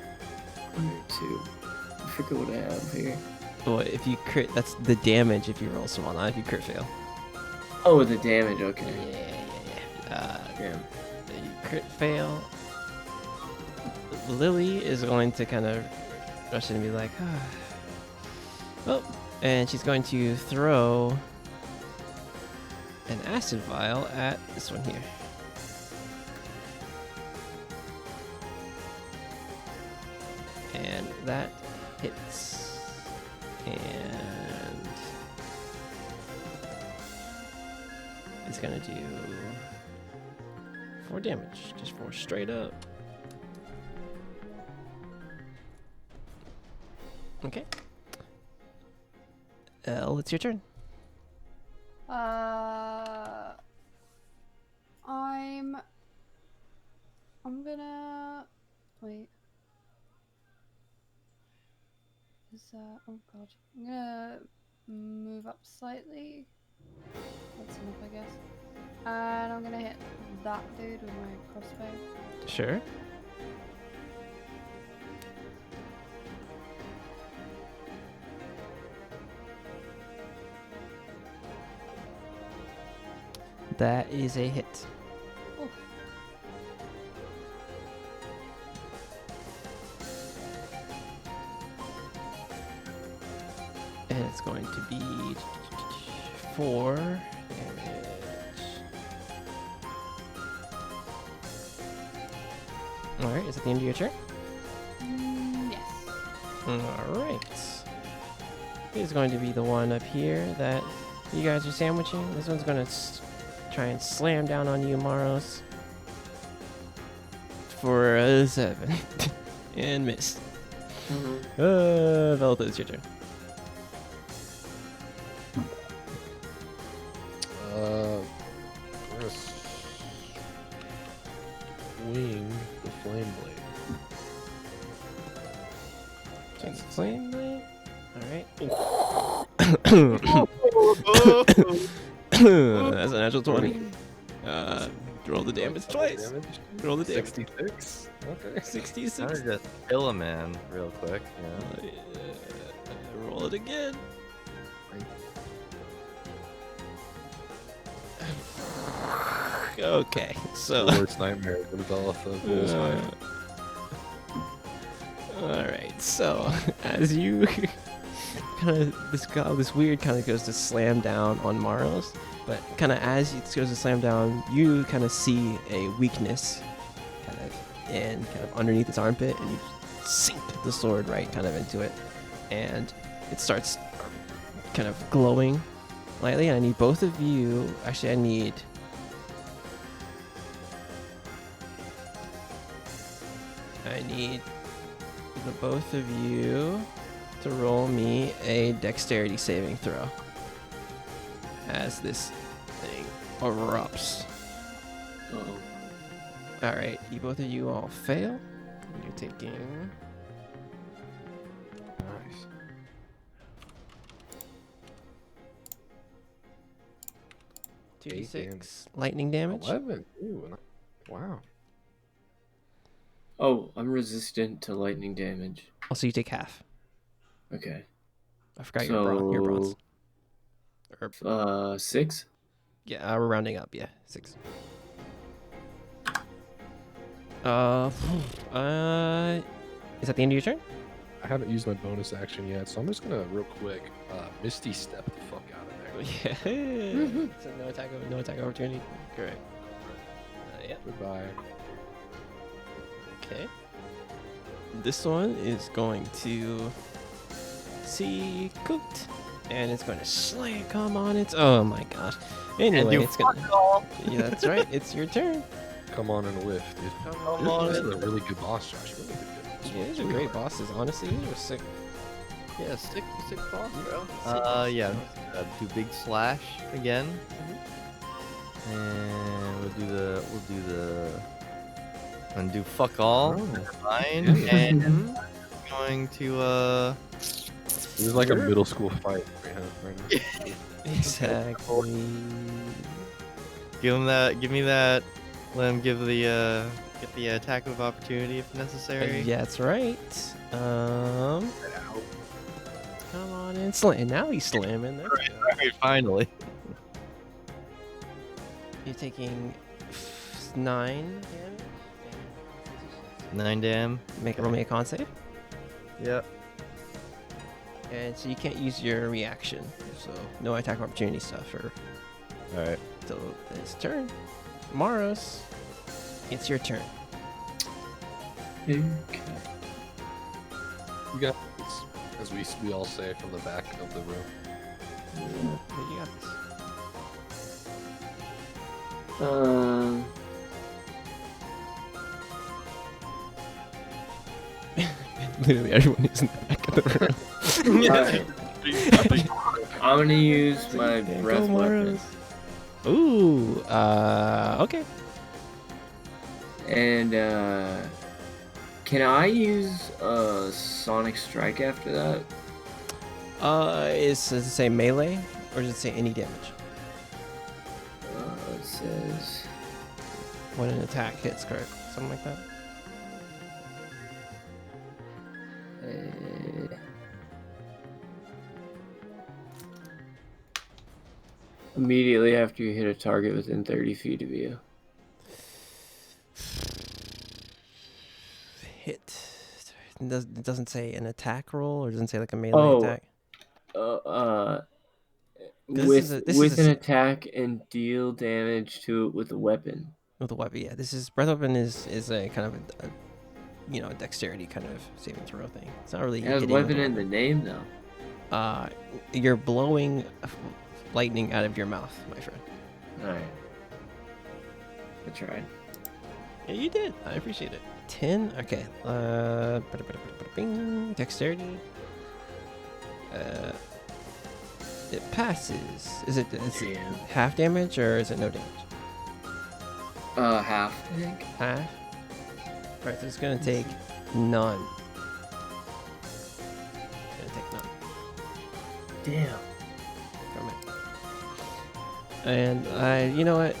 two. I forget what I have here. well, if you crit, that's the damage if you roll small, not if you crit fail. Oh, the damage. Okay. Yeah. Damn. You crit fail. Lily is going to kind of rush in and be like, ah. Oh, and she's going to throw an acid vial at this one here. And that hits. And it's gonna do 4 damage, just 4 straight up. Okay. Elle, it's your turn. I'm gonna wait. Oh god. I'm gonna move up slightly. That's enough, I guess. And I'm gonna hit that dude with my crossbow. Sure. That is a hit. Oh. And it's going to be 4 damage. Alright, is it the end of your turn? Yes. Alright. Here's going to be the one up here that you guys are sandwiching. This one's going to try and slam down on you, Maros. For a 7. And missed. Velta, it's your turn. We're gonna swing the flame blade. Flame blade. Alright. That's a natural 20. Roll the damage twice. Roll the damage. 66. Okay. 66. Trying to just kill a man real quick, you know? Roll it again. Okay, so. Worst nightmare. What is all of the rules? Alright, so as you this weird kind of goes to slam down on Maros, but kind of as it goes to slam down, you kind of see a weakness kind of underneath its armpit, and you sink the sword right kind of into it, and it starts kind of glowing lightly. And I need both of you. Actually, I need. The both of you to roll me a dexterity saving throw as this thing erupts. Uh-oh. Alright, both of you all fail. You're taking Nice. 2d6 lightning damage. 11. Ooh, wow. Oh, I'm resistant to lightning damage. Also, you take half. Okay. I forgot your bronze. So, 6? Yeah, we're rounding up. Yeah, 6. Is that the end of your turn? I haven't used my bonus action yet, so I'm just gonna real quick Misty step the fuck out of there. Yeah. So no attack opportunity. Correct. Yeah. Goodbye. Okay. This one is going to see Coot, and it's going to slam come on its. Oh my gosh. Anyway, it's gonna. Yeah, that's right. It's your turn. Come on and whiff, dude. Come on. This is a really good boss, Josh. Really good. Yeah, these are great bosses. Honestly, these are sick. Yeah, sick boss, bro. Yeah, do big slash again, and we'll do the and do fuck all. Oh. Fine. Yeah. And Mhm. going to This is like a middle school fight we have right now. Exactly. give me that. Let him give the get the attack of opportunity if necessary. Yeah, that's right. Come on and slam. Now he's slamming. That's good. Alright, finally. You're taking 9 damage. 9 dam. Roll me a con save. Yep. And so you can't use your reaction. So no attack of opportunity stuff for Alright. till his turn. Maros, it's your turn. Okay. You got this, as we all say from the back of the room. You got this. Literally everyone is in the back of the room. Alright. I'm gonna use my breath weapon. Ooh, okay. And can I use Sonic Strike after that? Does it say melee or does it say any damage? It says When an attack hits, correct? Something like that. immediately after you hit a target within 30 feet of you. Hit. It doesn't say an attack roll or doesn't say like a melee attack. This With is an attack and deal damage to it with a weapon. With a weapon, yeah. This is breath weapon is a kind of a a dexterity kind of saving throw thing. It's not really. It has hitting with weapon a in the name though. You're blowing lightning out of your mouth, my friend. Alright. I tried. Yeah, you did. I appreciate it. 10. Okay. Bing. Dexterity. It passes. Is it Damn. half damage or is it no damage? Half, I think. Half. Alright, so it's gonna take none. It's gonna take none Damn. from it. And you know what?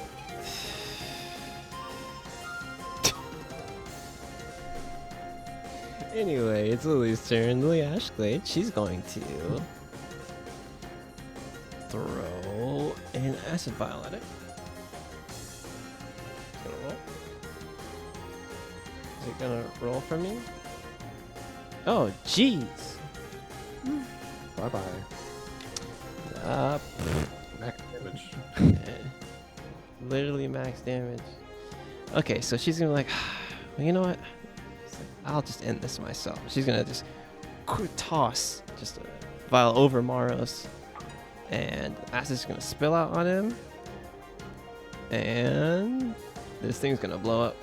Anyway, it's Lily's turn. Lily Ashglade, she's going to throw an acid vial at it. It's gonna roll. Is it gonna roll for me? Oh, jeez. Bye bye. Max damage. Literally max damage. Okay, so she's gonna be like, well, you know what? I'll just end this myself. She's gonna just toss just a vial over Maros, and acid's gonna spill out on him, and this thing's gonna blow up.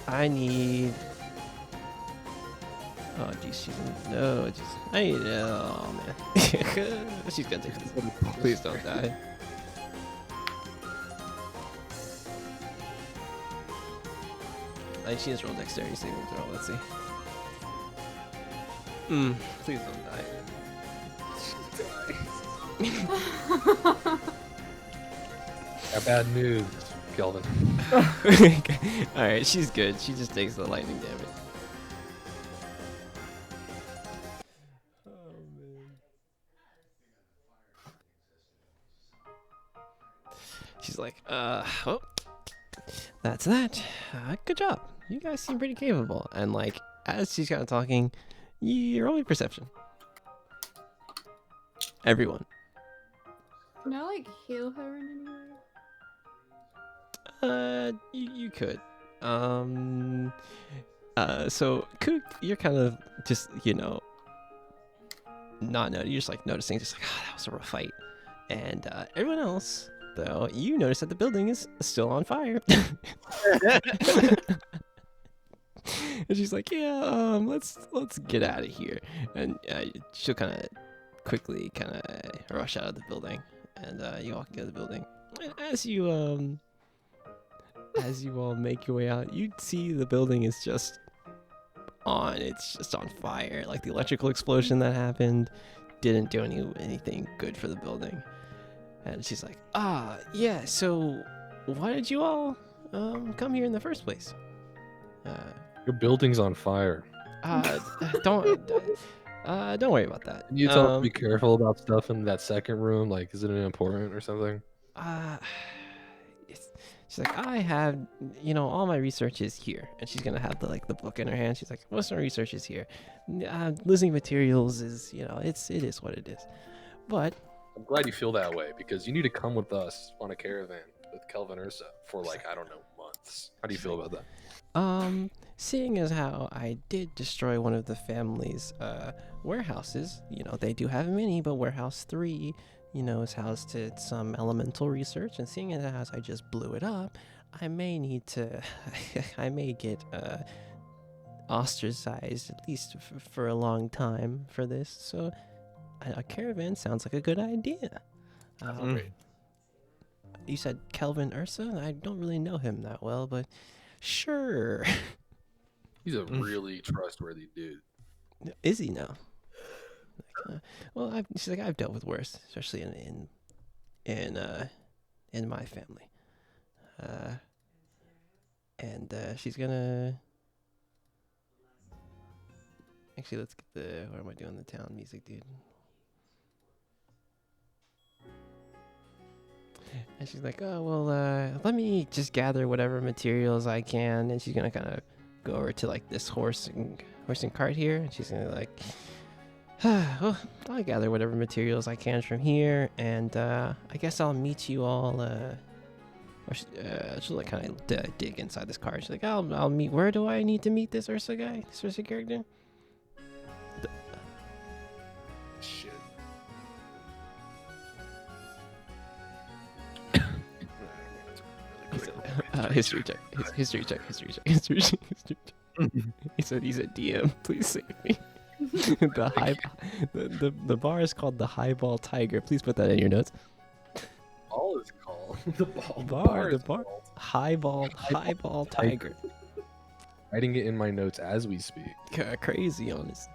I need. Oh jeez, she's no, just I need. Oh man, she's gonna take this. Please don't die. She has rolled dexterity saving throw. Let's see. Please don't die. Got bad news, Kelvin. All right, she's good. She just takes the lightning damage. Oh man. She's like, oh, that's that. Good job. You guys seem pretty capable. And like, as she's kind of talking, you're only perception. Everyone. Can I like heal her in any way? You could. So Kook, you're kind of just, not you're just like noticing, just like, that was a rough fight. And everyone else, though, you notice that the building is still on fire. And she's like, yeah, let's get out of here. And she'll kind of quickly rush out of the building, and you walk into the building. And as you as you all make your way out, you see the building is just on. It's just on fire. Like the electrical explosion that happened didn't do anything good for the building. And she's like, yeah, so why did you all come here in the first place? Your building's on fire. Don't worry about that. Can you tell us to be careful about stuff in that second room? Like, is it important or something? She's like, I have, all my research is here. And she's going to have the book in her hand. She's like, most of my research is here. Losing materials is, it is what it is. But I'm glad you feel that way, because you need to come with us on a caravan with Kelvin Ursa for I don't know, months. How do you feel about that? Seeing as how I did destroy one of the family's warehouses, they do have many, but warehouse 3, is housed to some elemental research, and seeing as I just blew it up, I may need to, I may get ostracized, at least for a long time for this, so a caravan sounds like a good idea. You said Kelvin Ursa? I don't really know him that well, but sure. He's a really trustworthy dude. Is he now? Well, she's like, I've dealt with worse, especially in my family. And she's gonna. Actually, let's get the. What am I doing? The town music, dude. And she's like, oh well, let me just gather whatever materials I can, and she's gonna kind of go over to this horse and cart here, and she's gonna well, I'll gather whatever materials I can from here, and I guess I'll meet you all. Or she'll kind of dig inside this cart. She's like, I'll meet. Where do I need to meet this Ursa guy? This Ursa character? Shit. History check. History check. He said he's a DM. Please save me. The bar is called the Highball Tiger. Please put that in your notes. Ball is called the ball. The bar. Highball Tiger. Writing it in my notes as we speak. Crazy, honest.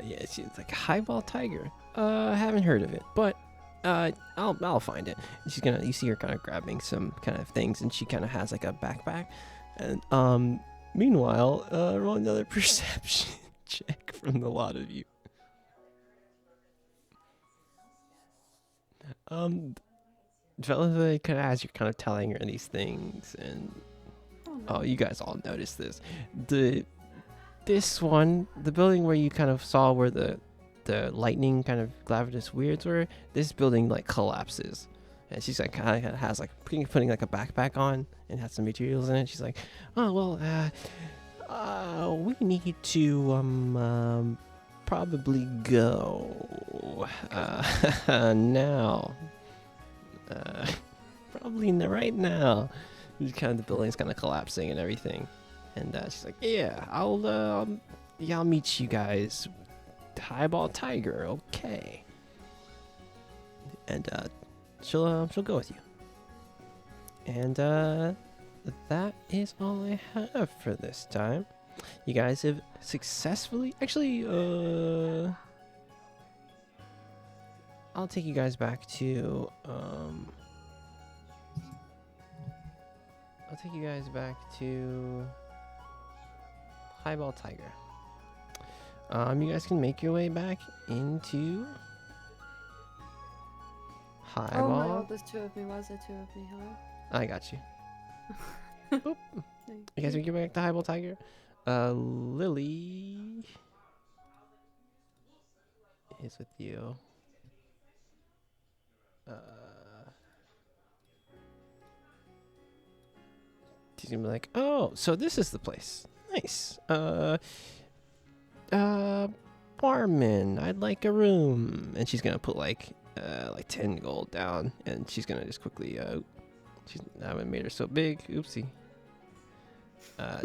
Yeah, she's like Highball Tiger. Haven't heard of it, but I'll find it. And you see her kind of grabbing some kind of things, and she kind of has a backpack. And meanwhile, roll another perception check from the lot of you. Velva kind of as you're kind of telling her these things, and you guys all notice this. This one, the building where you kind of saw where the lightning kind of gravitous weirds were, this building collapses, and she's kind of has putting a backpack on and has some materials in it. She's like, oh well, we need to probably go now. Probably right now. The building's kind of collapsing and everything, and she's like, yeah, I'll meet you guys. Highball Tiger, okay. And she'll go with you. And that is all I have for this time. You guys have successfully, actually, I'll take you guys back to Highball Tiger. You guys can make your way back into Highball. Oh my god, there's 2 of me. Why is there 2 of me? Hello? I got you. Boop. You guys make your way back to Highball Tiger. Lily is with you. She's gonna be like, oh, so this is the place. Nice. Barman, I'd like a room. And she's gonna put like 10 gold down, and she's gonna just quickly I haven't made her so big. Oopsie.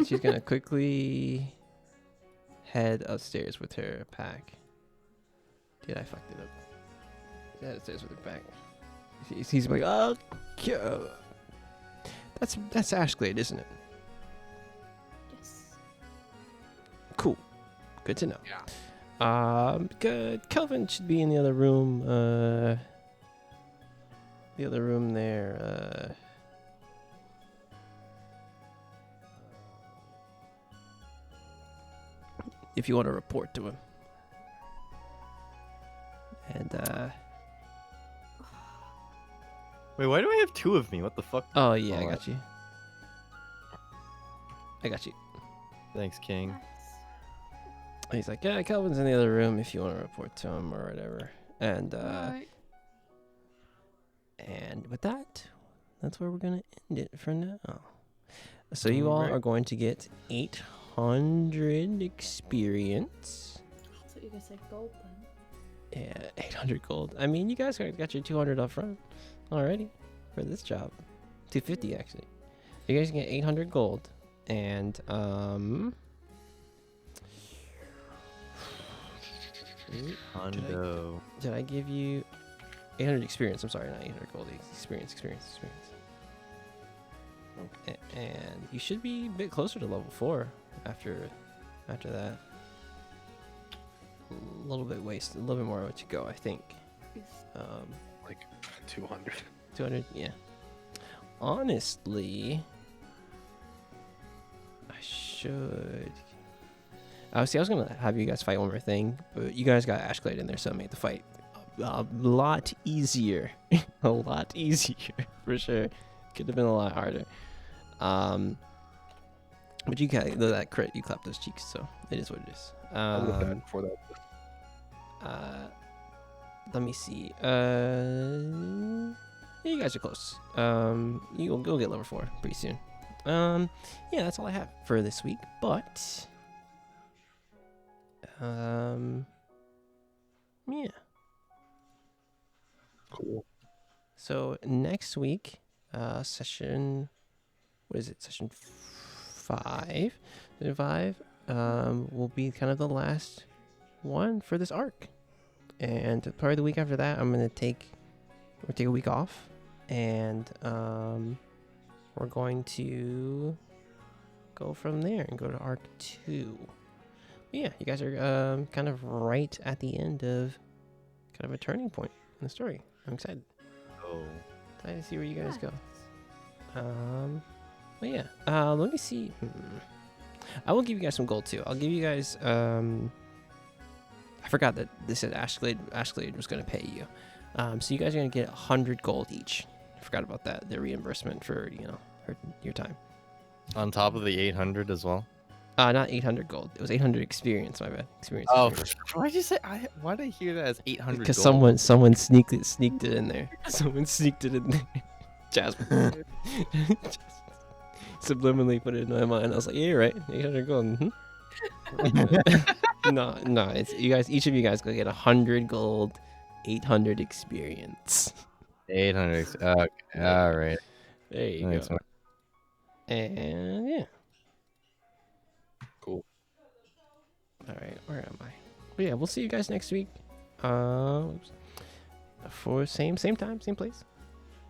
She's gonna quickly head upstairs with her pack. Dude, I fucked it up. Head upstairs with her pack. He's like, oh, That's Ashglade, isn't it? Yes. Cool. Good to know. Yeah. Good. Kelvin should be in the other room. The other room there. If you want to report to him. And Wait, why do I have 2 of me? What the fuck? oh yeah, I Alright. got you. I got you. Thanks, King. Nice. He's like, yeah, Kelvin's in the other room if you want to report to him or whatever. And Right. and with that, that's where we're gonna end it for now. So you all Alright. are going to get 800 experience. I thought you were gonna say gold then. Yeah, 800 gold. I mean, you guys got your 200 up front already for this job. 250 actually. You guys can get 800 gold, and Hondo. did I give you 800 experience? I'm sorry, not 800 gold. Experience. And you should be a bit closer to level 4 after that. A little bit more to go, I think. Like 200. 200, yeah. Honestly, I should. I was gonna have you guys fight one more thing, but you guys got Ashglade in there, so it made the fight a lot easier. A lot easier for sure. Could have been a lot harder. But you got that crit. You clapped those cheeks, so it is what it is. I would have died before that. Let me see. Yeah, you guys are close. You'll get level 4 pretty soon. Yeah, that's all I have for this week. But, yeah. Cool. So next week, session, what is it? Session 5. Session 5 will be kind of the last one for this arc. And probably the week after that, I'm gonna take a week off, and we're going to go from there and go to arc 2. But yeah, you guys are kind of right at the end of kind of a turning point in the story. I'm excited. Oh. Excited to see where you guys go. Nice. But yeah, let me see. I will give you guys some gold too. I'll give you guys. I forgot that this said Ashglade was going to pay you. So you guys are going to get 100 gold each. I forgot about that. The reimbursement for, your time. On top of the 800 as well? Not 800 gold. It was 800 experience, my bad. Experience. Oh, why did you say? Why did I hear that as 800 Because gold? someone sneaked it in there. Someone sneaked it in there. Jasmine. Subliminally put it in my mind. I was like, yeah, you're right. 800 gold. Mm-hmm. No, it's you guys. Each of you guys go get 100 gold, 800 experience. 800. Okay, all right. There you Thanks, go. man. And yeah. Cool. All right, where am I? But yeah, we'll see you guys next week. For same time, same place.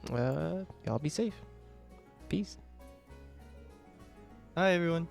Y'all be safe. Peace. Hi, everyone.